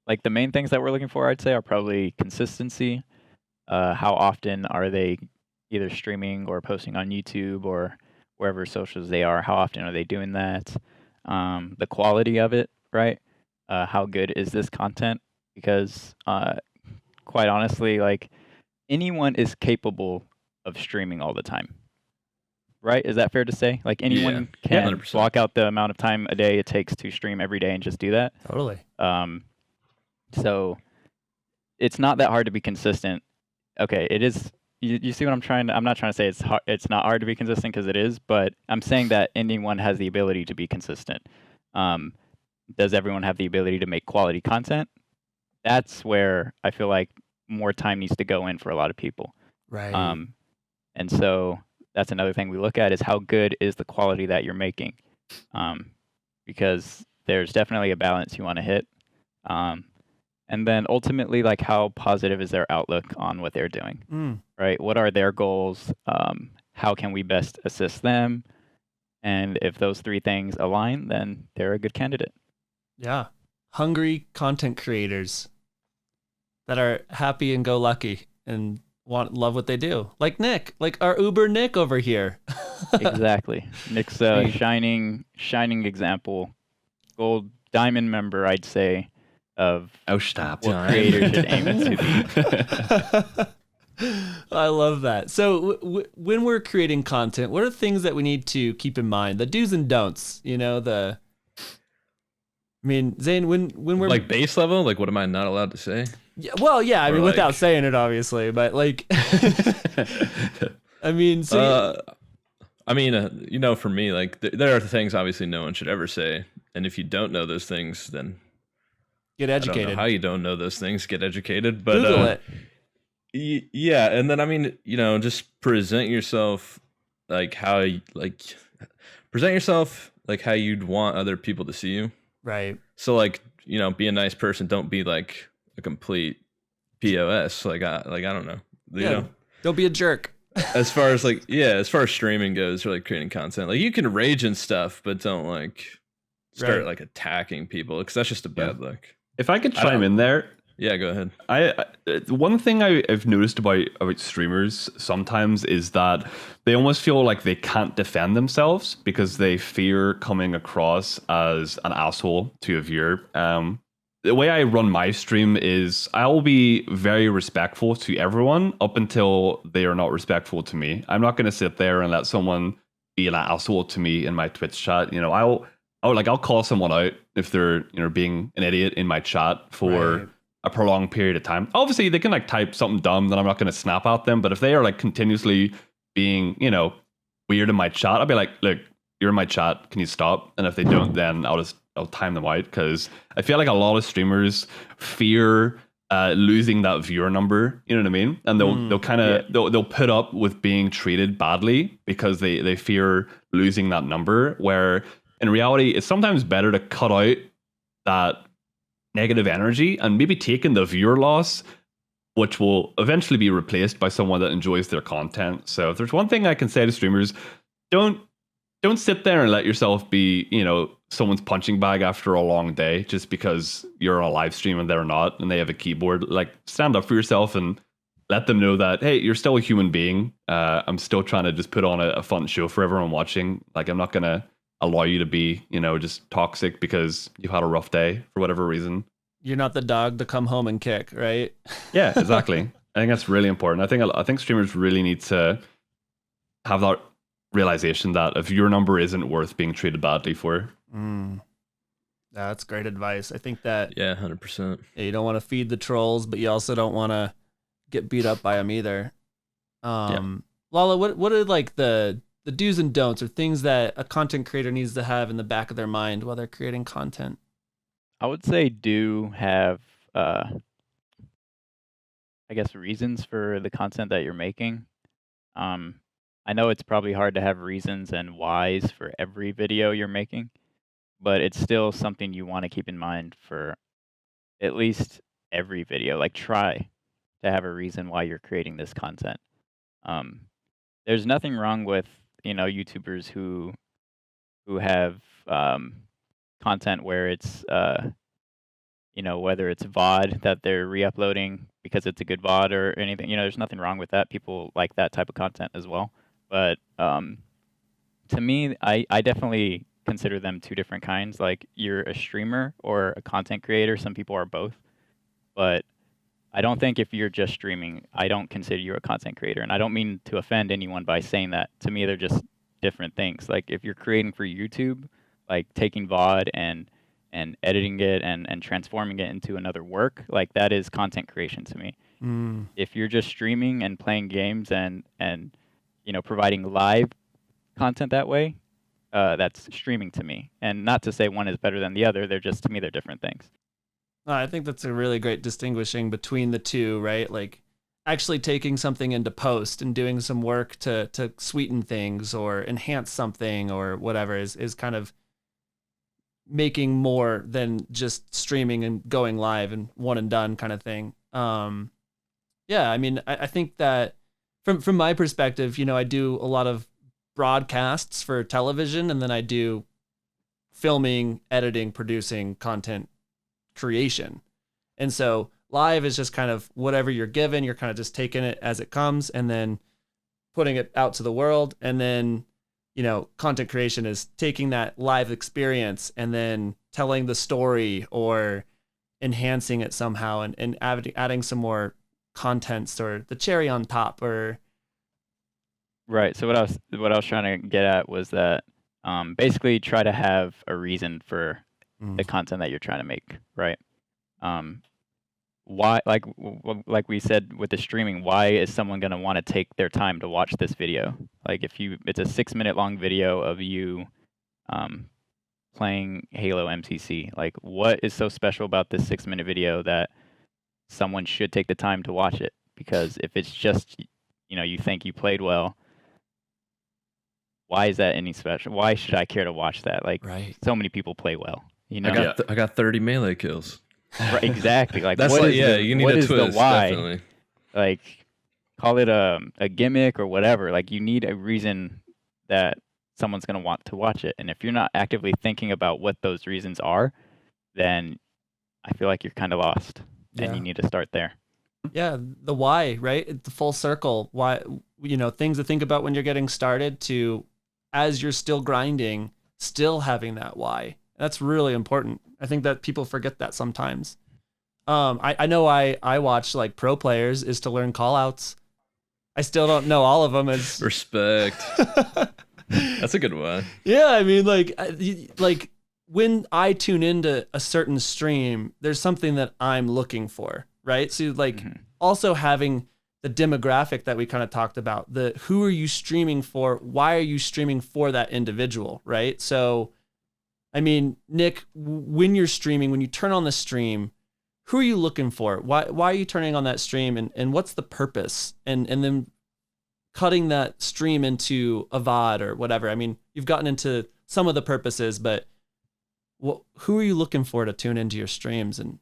like the main things that we're looking for, I'd say, are probably consistency. How often are they either streaming or posting on YouTube or wherever socials they are? How often are they doing that? The quality of it, right? How good is this content? Because quite honestly, like anyone is capable of streaming all the time. Right? Is that fair to say? Like anyone can 100%. block out the amount of time a day it takes to stream every day and just do that. Totally. So it's not that hard to be consistent. Okay, it is. You see what I'm not trying to say it's hard, it's not hard to be consistent, because it is, but I'm saying that anyone has the ability to be consistent. Does everyone have the ability to make quality content? That's where I feel like more time needs to go in for a lot of people. Right. And so that's another thing we look at, is how good is the quality that you're making, because there's definitely a balance you want to hit, and then ultimately, like, how positive is their outlook on what they're doing, right? What are their goals? How can we best assist them? And if those 3 things align, then they're a good candidate. Yeah, hungry content creators that are happy and go lucky and love what they do, like Nick, like our Uber Nick over here. Exactly. Nick's a shining example, gold diamond member, I'd say, of Stop. what creators should aim it to be. I love that. So when we're creating content, what are things that we need to keep in mind? The do's and don'ts, Zane, when we're like base level, like what am I not allowed to say? Yeah, well, yeah, I mean, like, without saying it, obviously, but like, I mean, so for me, like there are things obviously no one should ever say, and if you don't know those things, then get educated. I don't know how you don't know those things, get educated, but Google it. Yeah, and then just present yourself like how you'd want other people to see you. Right. So like, be a nice person. Don't be like a complete POS. Like I don't know. You know? Don't be a jerk. as far as streaming goes, or like creating content, like you can rage and stuff, but don't like start like attacking people, because that's just a bad look. If I could chime in there. Yeah, go ahead. One thing I've noticed about streamers sometimes is that they almost feel like they can't defend themselves because they fear coming across as an asshole to a viewer. The way I run my stream is I'll be very respectful to everyone up until they are not respectful to me. I'm not going to sit there and let someone be an asshole to me in my Twitch chat. You know, I'll call someone out if they're, you know, being an idiot in my chat for Right. a prolonged period of time. Obviously, they can like type something dumb, then I'm not going to snap at them. But if they are like continuously being, you know, weird in my chat, I'll be like, look, you're in my chat. Can you stop? And if they don't, then I'll time them out, because I feel like a lot of streamers fear losing that viewer number. You know what I mean? And they'll kind of they'll put up with being treated badly because they fear losing that number. Where in reality, it's sometimes better to cut out that negative energy and maybe taking the viewer loss, which will eventually be replaced by someone that enjoys their content. So if there's one thing I can say to streamers, don't sit there and let yourself be, you know, someone's punching bag after a long day just because you're on a live stream and they're not, and they have a keyboard. Like, stand up for yourself and let them know that, hey, you're still a human being. I'm still trying to just put on a fun show for everyone watching. Like, I'm not gonna allow you to be, you know, just toxic because you've had a rough day for whatever reason. You're not the dog to come home and kick, right? Yeah, exactly. I think that's really important. I think streamers really need to have that realization that if your number isn't worth being treated badly for. That's great advice. I think that Yeah, 100%. you don't want to feed the trolls, but you also don't want to get beat up by them either. Lala, what are like the do's and don'ts, or things that a content creator needs to have in the back of their mind while they're creating content? I would say do have, I guess, reasons for the content that you're making. I know it's probably hard to have reasons and whys for every video you're making, but it's still something you want to keep in mind for at least every video. Like, try to have a reason why you're creating this content. There's nothing wrong with, you know, YouTubers who have content where it's you know, whether it's VOD that they're re-uploading because it's a good VOD or anything. You know, there's nothing wrong with that. People like that type of content as well. But to me, I definitely consider them two different kinds. Like, you're a streamer or a content creator. Some people are both. But I don't think if you're just streaming, I don't consider you a content creator. And I don't mean to offend anyone by saying that. To me, they're just different things. Like, if you're creating for YouTube, like taking VOD and editing it and transforming it into another work, like, that is content creation to me. If you're just streaming and playing games and you know, providing live content that way, that's streaming to me. And not to say one is better than the other, they're just, to me, they're different things. I think that's a really great distinguishing between the two, right? Like, actually taking something into post and doing some work to sweeten things or enhance something or whatever is kind of making more than just streaming and going live and one and done kind of thing. Yeah, I mean, I think that from my perspective, you know, I do a lot of broadcasts for television, and then I do filming, editing, producing, content creation. And so live is just kind of whatever you're given, you're kind of just taking it as it comes and then putting it out to the world. And then, you know, content creation is taking that live experience and then telling the story or enhancing it somehow and adding some more contents or the cherry on top. Or Right. So what I was trying to get at was that basically try to have a reason for the content that you're trying to make, right? Why, like we said with the streaming, why is someone going to want to take their time to watch this video? Like, it's a 6-minute long video of you playing Halo MCC. Like, what is so special about this 6-minute video that someone should take the time to watch it? Because if it's just, you know, you think you played well, why is that any special? Why should I care to watch that? Like, right. So many people play well. You know, I got 30 melee kills. Right, exactly. Like, that's what like, is yeah, the, you need what a is twist, the why? definitely. Like, call it a gimmick or whatever. Like, you need a reason that someone's going to want to watch it. And if you're not actively thinking about what those reasons are, then I feel like you're kind of lost. And you need to start there. Yeah, the why, right? It's the full circle. Why, you know, things to think about when you're getting started to, as you're still grinding, still having that why. That's really important. I think that people forget that sometimes. I know I watch like pro players is to learn call outs. I still don't know all of them. As Respect. That's a good one. Yeah, I mean, like when I tune into a certain stream, there's something that I'm looking for, right? So like also having the demographic that we kind of talked about, the who are you streaming for? Why are you streaming for that individual, right? So, I mean, Nick, when you're streaming, when you turn on the stream, who are you looking for? Why are you turning on that stream, and what's the purpose? And then cutting that stream into a VOD or whatever. I mean, you've gotten into some of the purposes, but who are you looking for to tune into your streams? And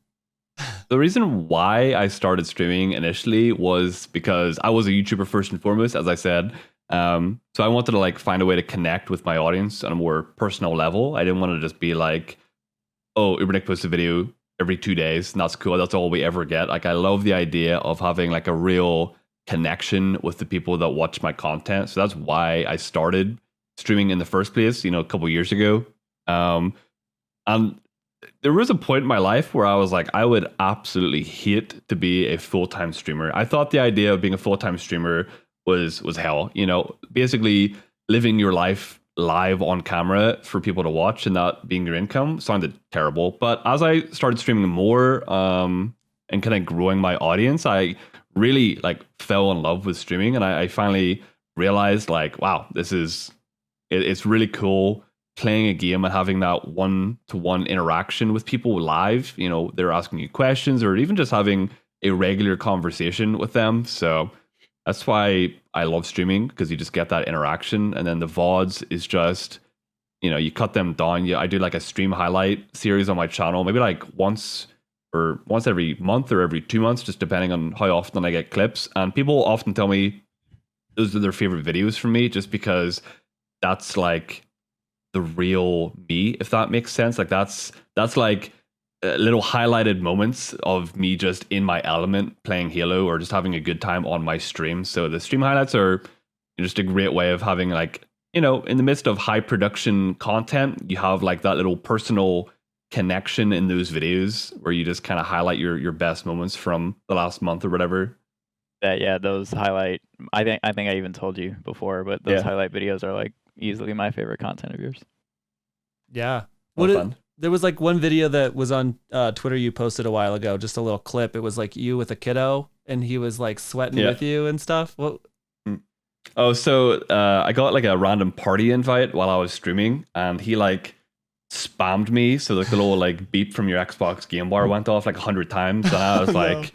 the reason why I started streaming initially was because I was a YouTuber first and foremost, as I said. So I wanted to like find a way to connect with my audience on a more personal level. I didn't want to just be like, oh, Ubernick posts a video every 2 days, and that's cool. That's all we ever get. Like, I love the idea of having like a real connection with the people that watch my content. So that's why I started streaming in the first place, a couple years ago. And there was a point in my life where I was like, I would absolutely hate to be a full-time streamer. I thought the idea of being a full-time streamer was hell. Basically living your life live on camera for people to watch and that being your income sounded terrible. But as I started streaming more and kind of growing my audience, I really like fell in love with streaming, and I finally realized like, wow, it's really cool playing a game and having that one-to-one interaction with people live. They're asking you questions or even just having a regular conversation with them. So that's why I love streaming, because you just get that interaction. And then the VODs is just, you cut them down. I do like a stream highlight series on my channel, maybe like once every month or every 2 months, just depending on how often I get clips. And people often tell me those are their favorite videos from me, just because that's like the real me, if that makes sense. Like that's like little highlighted moments of me just in my element playing Halo or just having a good time on my stream. So the stream highlights are just a great way of having like, in the midst of high production content, you have like that little personal connection in those videos where you just kind of highlight your best moments from the last month or whatever. Those highlight, I think I even told you before, but those highlight videos are like easily my favorite content of yours. Yeah. Fun. There was like one video that was on Twitter you posted a while ago, just a little clip. It was like you with a kiddo and he was like sweating with you and stuff. What? Oh, so I got like a random party invite while I was streaming, and he like spammed me. So like the little like beep from your Xbox game bar went off like 100 times. And I was like,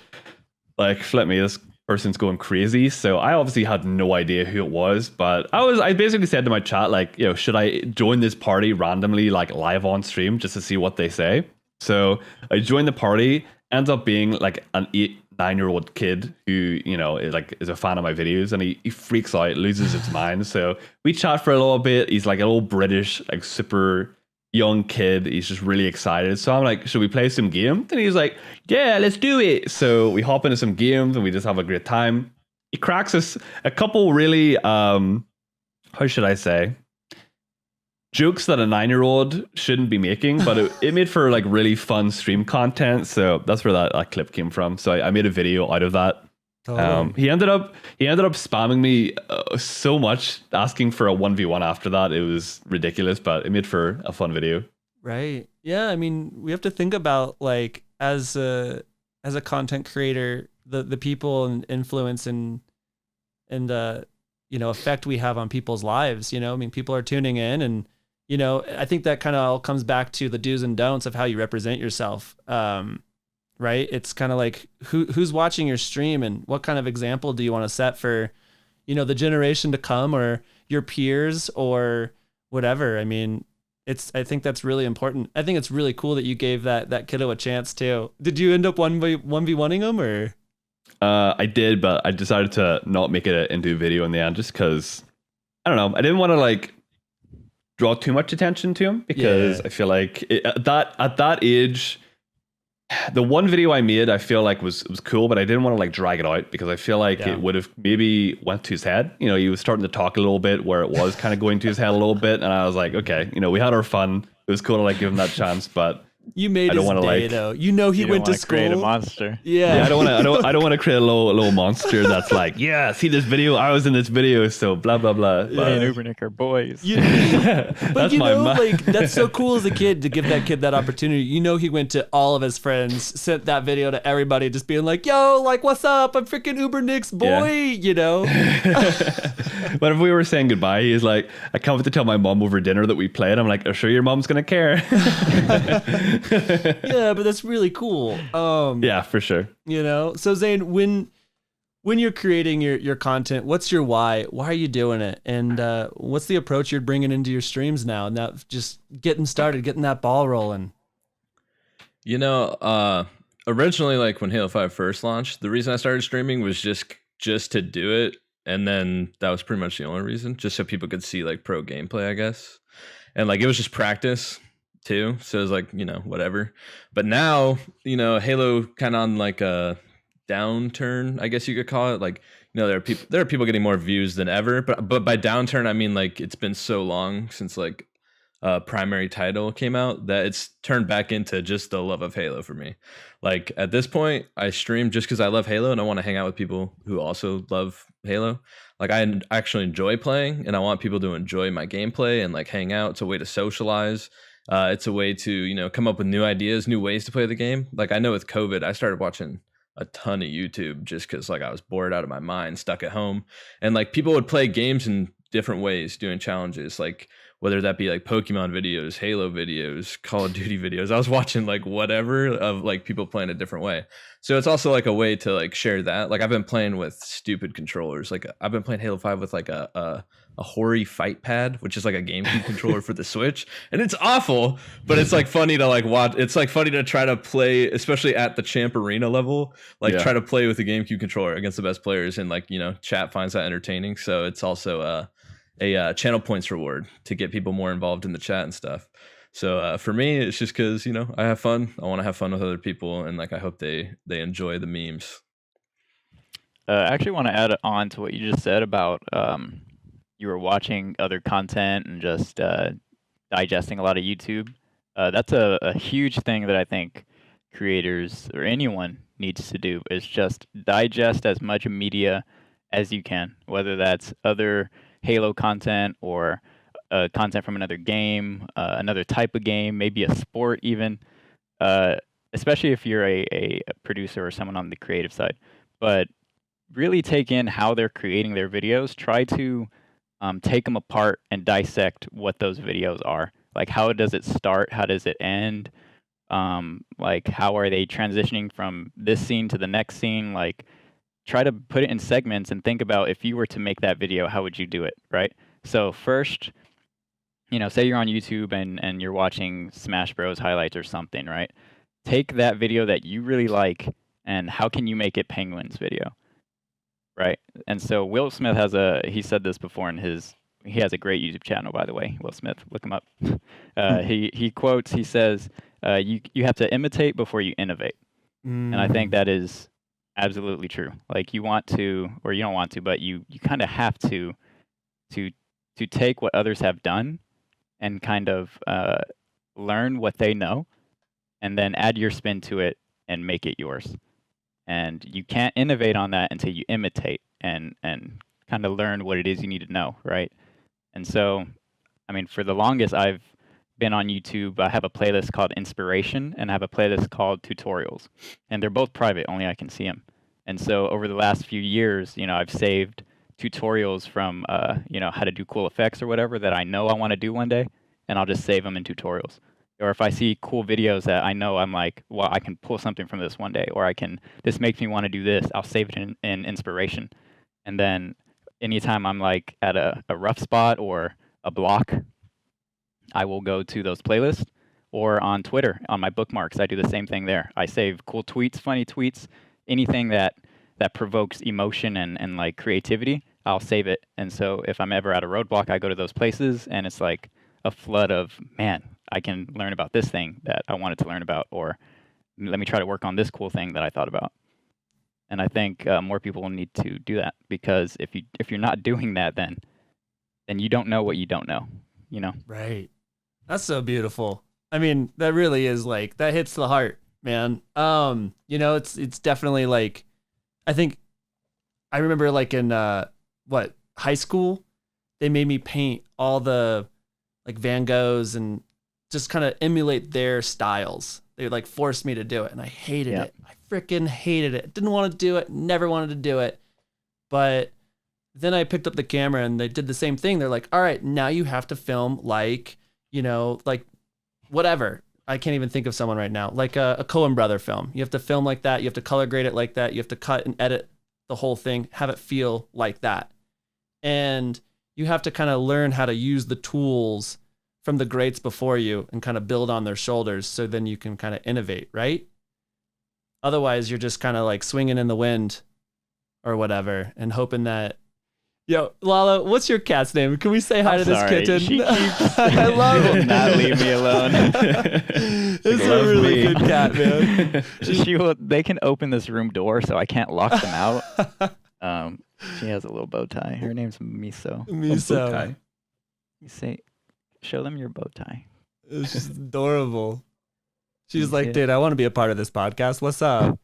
flip me, this person's going crazy. So I obviously had no idea who it was, but I basically said to my chat, like, should I join this party randomly, like live on stream, just to see what they say? So I joined the party, ends up being like an 8-9-year-old kid who, is a fan of my videos, and he freaks out, loses his mind. So we chat for a little bit. He's like an old British, like super young kid. He's just really excited. So I'm like, should we play some games? And he's like, yeah, let's do it. So we hop into some games and we just have a great time. He cracks us a couple really, how should I say, jokes that a 9-year-old shouldn't be making, but it made for like really fun stream content. So that's where that clip came from. So I made a video out of that. He ended up spamming me so much, asking for a 1v1 after that. It was ridiculous, but it made for a fun video. Right. Yeah. I mean, we have to think about like as a content creator, the people and influence and effect we have on people's lives. I mean, people are tuning in, and I think that kind of all comes back to the do's and don'ts of how you represent yourself. Right? It's kind of like who's watching your stream, and what kind of example do you want to set for, the generation to come or your peers or whatever. I mean, I think that's really important. I think it's really cool that you gave that kiddo a chance too. Did you end up 1v1ing him or? I did, but I decided to not make it into a video in the end, just because I don't know. I didn't want to like draw too much attention to him, because I feel like at that age, the one video I made, I feel like was cool, but I didn't want to like drag it out, because I feel like it would have maybe went to his head. He was starting to talk a little bit where it was kind of going to his head a little bit, and I was like, okay, we had our fun. It was cool to like give him that chance, but You made I don't his wanna, day like- though. You know he You went don't to wanna create a school. monster. Yeah. I don't want to create a little monster that's like, yeah, see this video, I was in this video, so blah blah blah. Me But- and Ubernick are boys. You- But That's you my know, ma- like that's so cool as a kid to give that kid that opportunity. You know, he went to all of his friends, sent that video to everybody, just being like, "Yo, like, what's up? I'm freaking Uber Nick's boy." You know. But if we were saying goodbye, he's like, I can't wait to tell my mom over dinner that we played. I'm like, I'm sure your mom's gonna care. Yeah, but that's really cool. Yeah, for sure. You know. So Zane, when you're creating your content, what's your why? Why are you doing it? And what's the approach you're bringing into your streams now? And that just getting started, getting that ball rolling. You know, originally, like when Halo 5 first launched, the reason I started streaming was just to do it. And then that was pretty much the only reason, just so people could see like pro gameplay, I guess. And like it was just practice too. So it was like, you know, whatever. But now, you know, Halo kind of on like a downturn, I guess you could call it. Like, you know, there are people getting more views than ever. But by downturn, I mean like it's been so long since like primary title came out that it's turned back into just the love of Halo for me. Like at this point, I stream just because I love Halo and I want to hang out with people who also love Halo. Like I actually enjoy playing and I want people to enjoy my gameplay and like hang out. It's a way to socialize. It's a way to, you know, come up with new ideas, new ways to play the game. Like I know with COVID, I started watching a ton of YouTube just because like I was bored out of my mind, stuck at home. And like people would play games in different ways, doing challenges, like whether that be like Pokemon videos, Halo videos, Call of Duty videos. I was watching like whatever of like people playing a different way. So it's also like a way to like share that. Like I've been playing with stupid controllers. Like I've been playing Halo 5 with like a Hori Fight Pad, which is like a GameCube controller for the Switch. And it's awful, but it's like funny to like watch. It's like funny to try to play, especially at the Champ Arena level, like try to play with the GameCube controller against the best players. And like, you know, chat finds that entertaining. So it's also a channel points reward to get people more involved in the chat and stuff. So for me, it's just because, you know, I have fun. I want to have fun with other people. And like, I hope they enjoy the memes. I actually want to add on to what you just said about you were watching other content and just digesting a lot of YouTube. That's a huge thing that I think creators or anyone needs to do, is just digest as much media as you can, whether that's other Halo content or content from another game, another type of game, maybe a sport even, especially if you're a producer or someone on the creative side. But really take in how they're creating their videos. Try to take them apart and dissect what those videos are. Like, how does it start? How does it end? Like, how are they transitioning from this scene to the next scene? Like, try to put it in segments and think about, if you were to make that video, how would you do it, right? So first, you know, say you're on YouTube and you're watching Smash Bros highlights or something, right? Take that video that you really like and how can you make it Penguin's video, right? And so Will Smith he said this before he has a great YouTube channel, by the way, Will Smith, look him up. He quotes, he says, you have to imitate before you innovate. And I think that is absolutely true. Like, you want to, or you don't want to, but you kind of have to take what others have done and kind of learn what they know and then add your spin to it and make it yours. And you can't innovate on that until you imitate and kind of learn what it is you need to know, right? And so, I mean, for the longest I've been on YouTube, I have a playlist called Inspiration and I have a playlist called Tutorials. And they're both private, only I can see them. And so over the last few years, you know, I've saved tutorials from, you know, how to do cool effects or whatever that I know I want to do one day, and I'll just save them in tutorials. Or if I see cool videos that I know I'm like, well, I can pull something from this one day, or this makes me want to do this, I'll save it in Inspiration. And then anytime I'm like at a rough spot or a block, I will go to those playlists. Or on Twitter, on my bookmarks, I do the same thing there. I save cool tweets, funny tweets, anything that provokes emotion and like creativity, I'll save it. And so if I'm ever at a roadblock, I go to those places and it's like a flood of, man, I can learn about this thing that I wanted to learn about, or let me try to work on this cool thing that I thought about. And I think more people will need to do that, because if you're not doing that, then you don't know what you don't know, you know? Right. That's so beautiful. I mean, that really is like, that hits the heart, man. You know, it's definitely like, I think I remember like in high school, they made me paint all the like Van Goghs and just kind of emulate their styles. They like forced me to do it, and I hated it. I freaking hated it. Didn't want to do it. Never wanted to do it. But then I picked up the camera, and they did the same thing. They're like, "All right, now you have to film like, you know, like whatever." I can't even think of someone right now. Like a Coen brother film. You have to film like that. You have to color grade it like that. You have to cut and edit the whole thing, have it feel like that. And you have to kind of learn how to use the tools from the greats before you and kind of build on their shoulders, so then you can kind of innovate, right? Otherwise, you're just kind of like swinging in the wind or whatever and hoping that, yo, Lala, what's your cat's name? Can we say hi to this kitten? She keeps I love will it. not leave me alone. It's a really good cat, man. They can open this room door, so I can't lock them out. She has a little bow tie. Her name's Miso. Miso. You say, show them your bow tie. It's just adorable. She's Yeah. like, dude, I want to be a part of this podcast. What's up?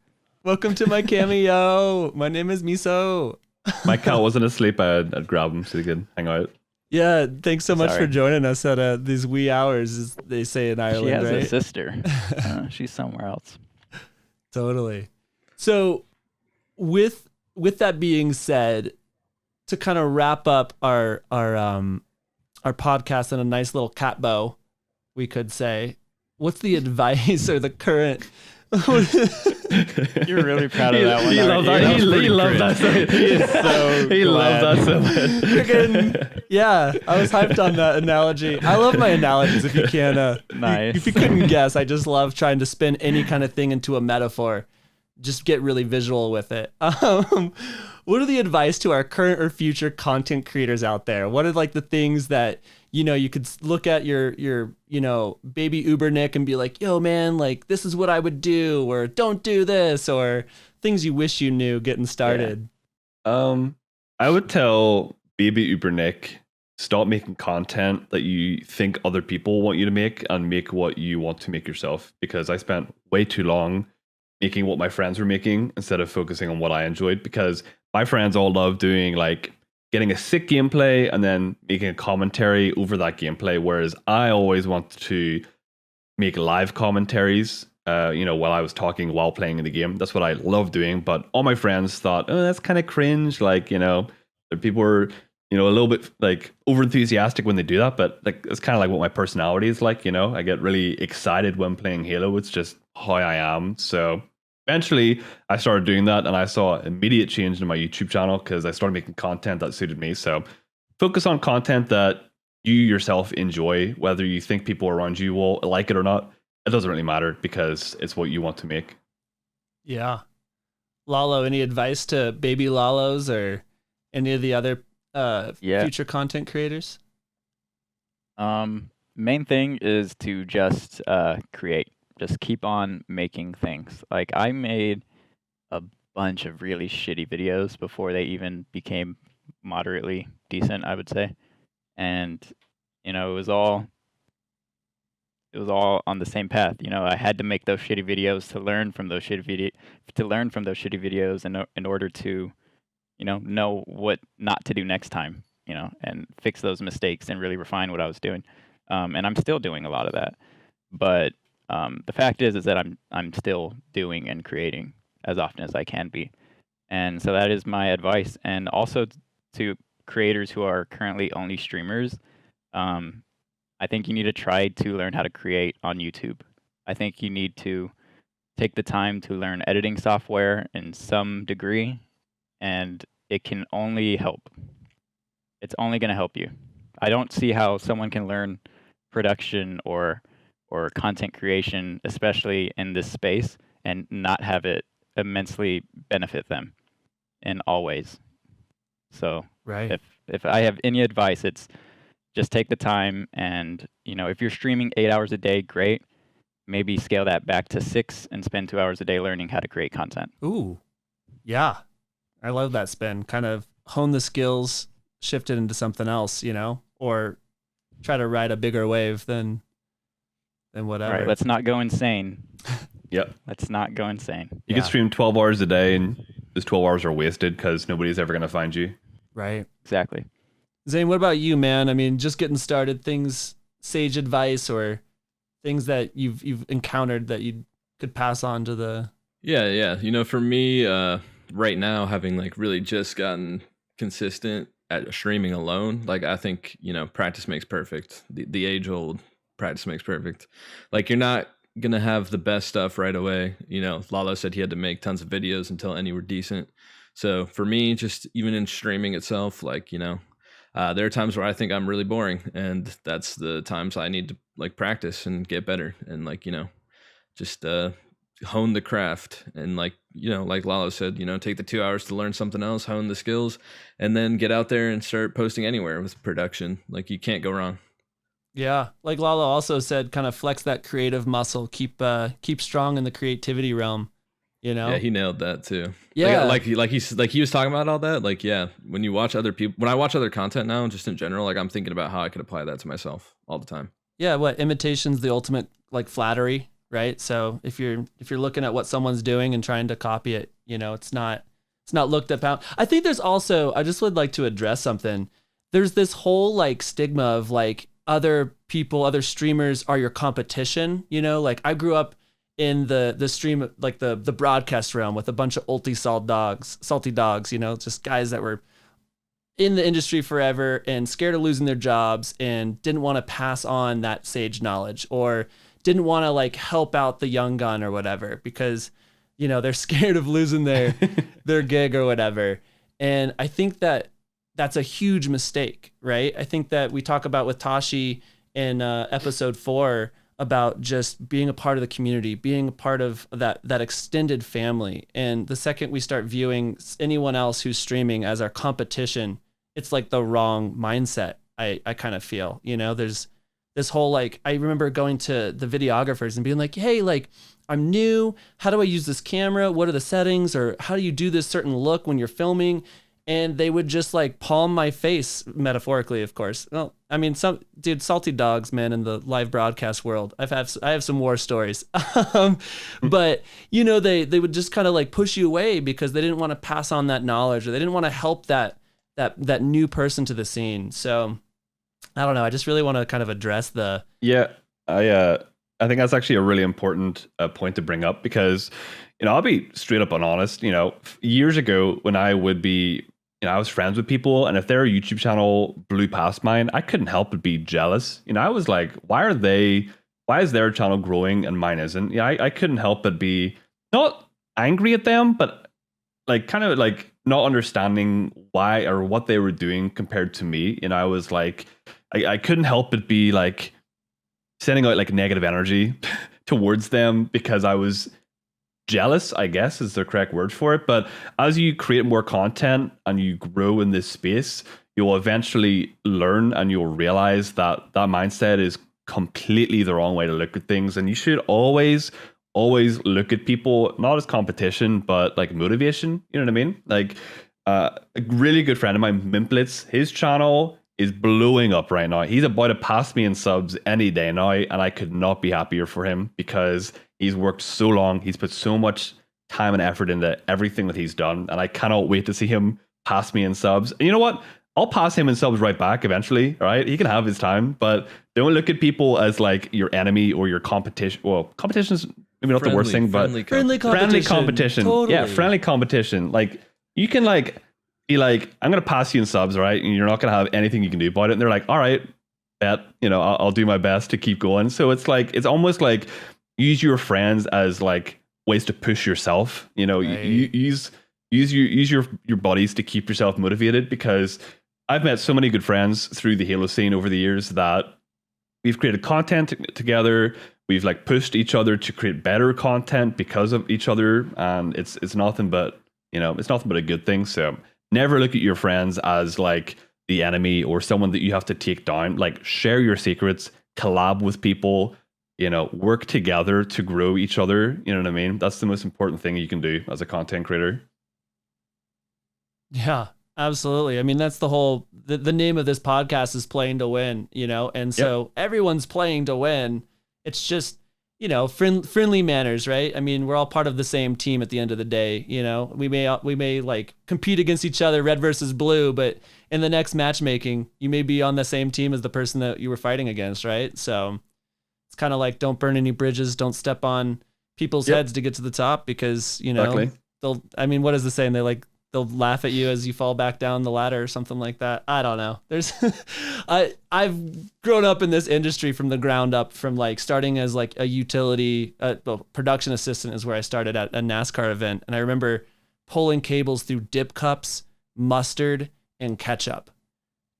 Welcome to my cameo. My name is Miso. My cat wasn't asleep. I'd grab him so he could hang out. Yeah, thanks so much Sorry. for joining us at these wee hours, as they say in Ireland, She has right? a sister. She's somewhere else. Totally. So, with that being said, to kind of wrap up our podcast in a nice little cat bow, we could say, what's the advice or the current? You're really proud of that one. He aren't loves you? that. He pretty loves that. cringe. So, He is so he loves glad. that so much. Friggin', yeah, I was hyped on that analogy. I love my analogies. If you can, Nice. if you couldn't guess, I just love trying to spin any kind of thing into a metaphor. Just get really visual with it. What are the advice to our current or future content creators out there? What are like the things that, you know, you could look at your you know, baby Uber Nick and be like, yo man, like this is what I would do, or don't do this, or things you wish you knew getting started. I would tell baby Ubernick, stop making content that you think other people want you to make and make what you want to make yourself. Because I spent way too long making what my friends were making instead of focusing on what I enjoyed. Because my friends all love doing like getting a sick gameplay and then making a commentary over that gameplay, whereas I always want to make live commentaries. You know, while I was talking while playing in the game. That's what I love doing. But all my friends thought, oh, that's kind of cringe. Like, you know, people were, you know, a little bit like over enthusiastic when they do that. But like, it's kind of like what my personality is like. You know, I get really excited when playing Halo. It's just how I am. So eventually I started doing that, and I saw immediate change in my YouTube channel because I started making content that suited me. So focus on content that you yourself enjoy, whether you think people around you will like it or not. It doesn't really matter because it's what you want to make. Yeah. Lalo, any advice to baby Lalos or any of the other future content creators? Main thing is to just create. Just keep on making things. Like I made a bunch of really shitty videos before they even became moderately decent, I would say. And you know, it was all on the same path. You know, I had to make those shitty videos to learn from those shitty videos in order to, you know what not to do next time, you know, and fix those mistakes and really refine what I was doing. And I'm still doing a lot of that. But the fact is that I'm still doing and creating as often as I can be. And so that is my advice. And also to creators who are currently only streamers, I think you need to try to learn how to create on YouTube. I think you need to take the time to learn editing software in some degree, and it can only help. It's only going to help you. I don't see how someone can learn production or content creation, especially in this space, and not have it immensely benefit them in all ways. So Right. if I have any advice, it's just take the time, and you know, if you're streaming 8 hours a day, great. Maybe scale that back to 6 and spend 2 hours a day learning how to create content. Ooh. Yeah. I love that spin. Kind of hone the skills, shift it into something else, you know, or try to ride a bigger wave than then All whatever. right, let's not go insane. Yep. Let's not go insane. You Yeah. can stream 12 hours a day, and those 12 hours are wasted because nobody's ever going to find you. Right. Exactly. Zane, what about you, man? I mean, just getting started, things, sage advice or things that you've encountered that you could pass on to the. Yeah. You know, for me, right now, having like really just gotten consistent at streaming alone, like I think, you know, practice makes perfect. The age old practice makes perfect. Like you're not gonna have the best stuff right away. You know, Lalo said he had to make tons of videos until any were decent. So for me, just even in streaming itself, like, you know, there are times where I think I'm really boring, and that's the times I need to like practice and get better and like, you know, just hone the craft. And like, you know, like Lalo said, you know, take the 2 hours to learn something else, hone the skills, and then get out there and start posting anywhere with production. Like you can't go wrong. Yeah, like Lalo also said, kind of flex that creative muscle, keep strong in the creativity realm. You know. Yeah, he nailed that too. Yeah. like he was talking about all that. Like, yeah, when you watch other people, when I watch other content now, just in general, like I'm thinking about how I could apply that to myself all the time. Yeah, what imitation's the ultimate like flattery, right? So if you're looking at what someone's doing and trying to copy it, you know, it's not looked upon. I think there's also, I just would like to address something. There's this whole like stigma of like other people, other streamers are your competition, you know? Like I grew up in the stream, like the broadcast realm with a bunch of salty dogs, you know, just guys that were in the industry forever and scared of losing their jobs and didn't want to pass on that sage knowledge or didn't want to like help out the young gun or whatever because, you know, they're scared of losing their gig or whatever. And I think that that's a huge mistake, right? I think that we talk about with Tashi in episode 4 about just being a part of the community, being a part of that extended family. And the second we start viewing anyone else who's streaming as our competition, it's like the wrong mindset. I kind of feel, you know, there's this whole, like, I remember going to the videographers and being like, hey, like, I'm new. How do I use this camera? What are the settings? Or how do you do this certain look when you're filming? And they would just like palm my face, metaphorically, of course. Well, I mean, salty dogs, man, in the live broadcast world. I have some war stories. But, you know, they would just kind of like push you away because they didn't want to pass on that knowledge or they didn't want to help that new person to the scene. So I don't know. I just really want to kind of address the. Yeah, I think that's actually a really important point to bring up because, you know, I'll be straight up and honest. You know, years ago when I would be, you know, I was friends with people, and if their YouTube channel blew past mine, I couldn't help but be jealous. You know, I was like, why is their channel growing and mine isn't? Yeah, I couldn't help but be not angry at them, but like kind of like not understanding why or what they were doing compared to me. And I was like, I couldn't help but be like sending out like negative energy towards them because I was jealous, I guess is the correct word for it. But as you create more content and you grow in this space, you'll eventually learn and you'll realize that that mindset is completely the wrong way to look at things. And you should always look at people not as competition, but like motivation. You know what I mean? Like a really good friend of mine, Mimplitz, his channel is blowing up right now. He's about to pass me in subs any day now, and I could not be happier for him because he's worked so long. He's put so much time and effort into everything that he's done, and I cannot wait to see him pass me in subs. And you know what? I'll pass him in subs right back eventually, all right? He can have his time, but don't look at people as like your enemy or your competition. Well, competition is maybe not the worst thing, but friendly competition. Totally. Yeah, Totally. friendly competition. Like you can like be like, I'm gonna pass you in subs, right? And you're not gonna have anything you can do about it. And they're like, all right, bet, you know, I'll do my best to keep going. So it's like, it's almost like use your friends as like ways to push yourself. You know, Right. use your buddies to keep yourself motivated, because I've met so many good friends through the Halo scene over the years that we've created content together. We've like pushed each other to create better content because of each other, and it's nothing but, you know, it's nothing but a good thing. So never look at your friends as like the enemy or someone that you have to take down. Like share your secrets, collab with people, you know, work together to grow each other. You know what I mean? That's the most important thing you can do as a content creator. Yeah, absolutely. I mean, that's the whole, the name of this podcast is playing to win, you know? And so everyone's playing to win. it's just, friendly manners, right? I mean, we're all part of the same team at the end of the day. We may like compete against each other, red versus blue, but in the next matchmaking, you may be on the same team as the person that you were fighting against, right? So it's kind of like, don't burn any bridges, don't step on people's heads to get to the top, because Exactly. what is the saying? They'll laugh at you as you fall back down the ladder or something like that. I don't know. There's, I've grown up in this industry from the ground up, from like starting as like a utility, production assistant is where I started at a NASCAR event. And I remember pulling cables through dip cups, mustard, and ketchup,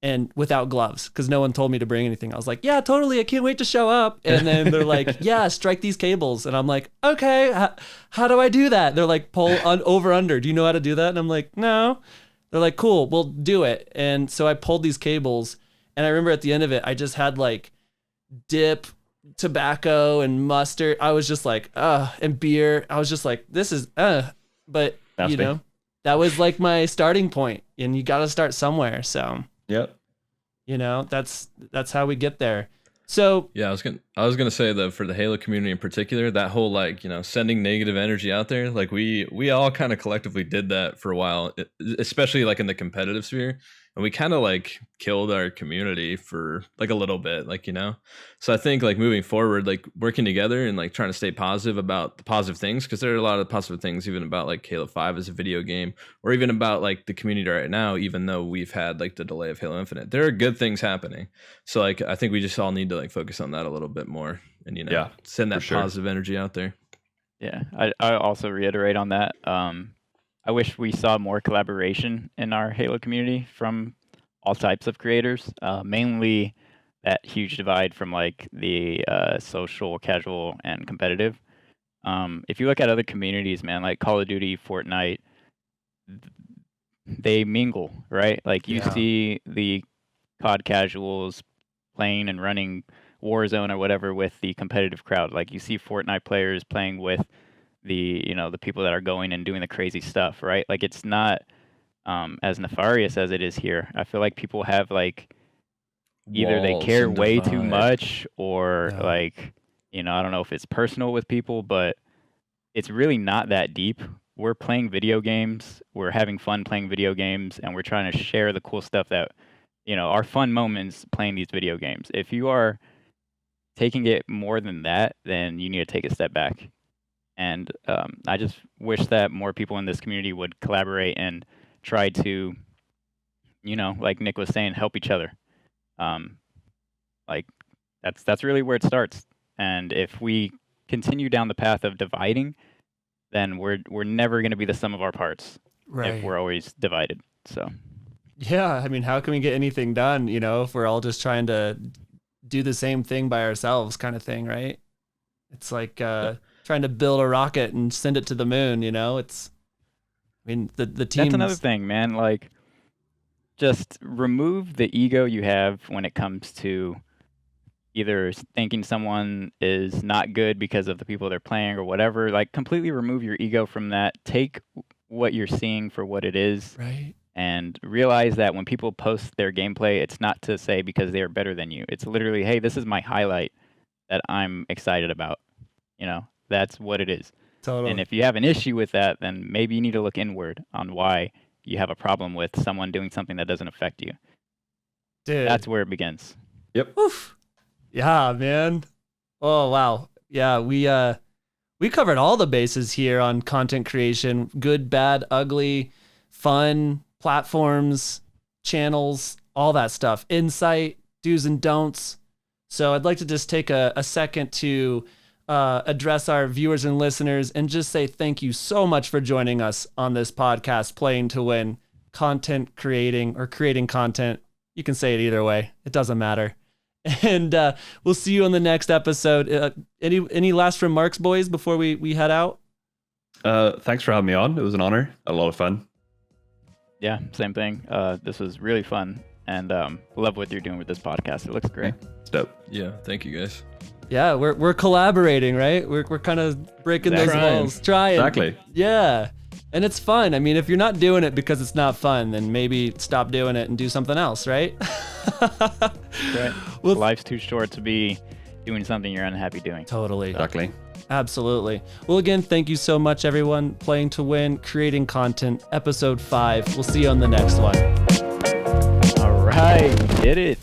and without gloves, because no one told me to bring anything. I was like, yeah, totally, I can't wait to show up. And then they're like, yeah, strike these cables. And I'm like, okay, how do I do that? They're like, pull on over under. Do you know how to do that? And I'm like, no. They're like, cool, we'll do it. And so I pulled these cables, and I remember at the end of it, I just had like dip, tobacco, and mustard. I was just like, and beer. I was just like, this is, but Nasty. that was like my starting point, and you got to start somewhere. So, Yep. that's how we get there. So Yeah, I was gonna say that for the Halo community in particular, that whole like sending negative energy out there, like we all kind of collectively did that for a while, especially like in the competitive sphere, and we kind of like killed our community for like a little bit, like So I think like moving forward, like working together and like trying to stay positive about the positive things, because there are a lot of positive things even about like Halo 5 as a video game, or even about like the community right now, even though we've had like the delay of Halo Infinite. There are good things happening. So like I think we just all need to like focus on that a little bit more, and Yeah, send that for sure. positive energy out there. Yeah, I also reiterate on that. I wish we saw more collaboration in our Halo community from all types of creators. Mainly that huge divide from like the social, casual, and competitive. If you look at other communities, man, like Call of Duty, Fortnite, they mingle, right? Like you Yeah. see the COD casuals playing and running Warzone or whatever with the competitive crowd. Like you see Fortnite players playing with the the people that are going and doing the crazy stuff, right? Like it's not as nefarious as it is here. I feel like people have like either they Walls care and way too divide. much, or Yeah. like I don't know if it's personal with people, but it's really not that deep. We're playing video games, we're having fun playing video games, and we're trying to share the cool stuff that our fun moments playing these video games. If you are taking it more than that, then you need to take a step back. And I just wish that more people in this community would collaborate and try to, like Nick was saying, help each other. Like that's really where it starts. And if we continue down the path of dividing, then we're never going to be the sum of our parts if we're always divided. So Yeah, I mean, how can we get anything done, if we're all just trying to do the same thing by ourselves, kind of thing, right? It's like trying to build a rocket and send it to the moon, it's, I mean, the team. that's another thing, man. Like, just remove the ego you have when it comes to either thinking someone is not good because of the people they're playing or whatever. Like, completely remove your ego from that. Take what you're seeing for what it is. Right. And realize that when people post their gameplay, it's not to say because they are better than you. It's literally, hey, this is my highlight that I'm excited about. That's what it is. Totally. And if you have an issue with that, then maybe you need to look inward on why you have a problem with someone doing something that doesn't affect you. Dude. That's where it begins. Yep. Oof. Yeah, man. Oh, wow. Yeah, we covered all the bases here on content creation, good, bad, ugly, fun, platforms, channels, all that stuff, insight, do's and don'ts. So I'd like to just take a second to address our viewers and listeners and just say thank you so much for joining us on this podcast, Playing to Win, content creating or creating content. You can say it either way. It doesn't matter. And we'll see you on the next episode. Any last remarks, boys, before we head out? Thanks for having me on. It was an honor. A lot of fun. Yeah, same thing. This was really fun, and love what you're doing with this podcast. It looks great. It's dope. Yeah, thank you guys. Yeah, we're collaborating, right? We're kind of breaking those Exactly. walls, trying. Exactly. Yeah, and it's fun. I mean, if you're not doing it because it's not fun, then maybe stop doing it and do something else, right? Right. Well, Life's too short to be, doing something you're unhappy doing. Totally. Exactly. Absolutely. Well, again, thank you so much, everyone. Playing to Win, creating content, episode 5. We'll see you on the next one. All right, we did it.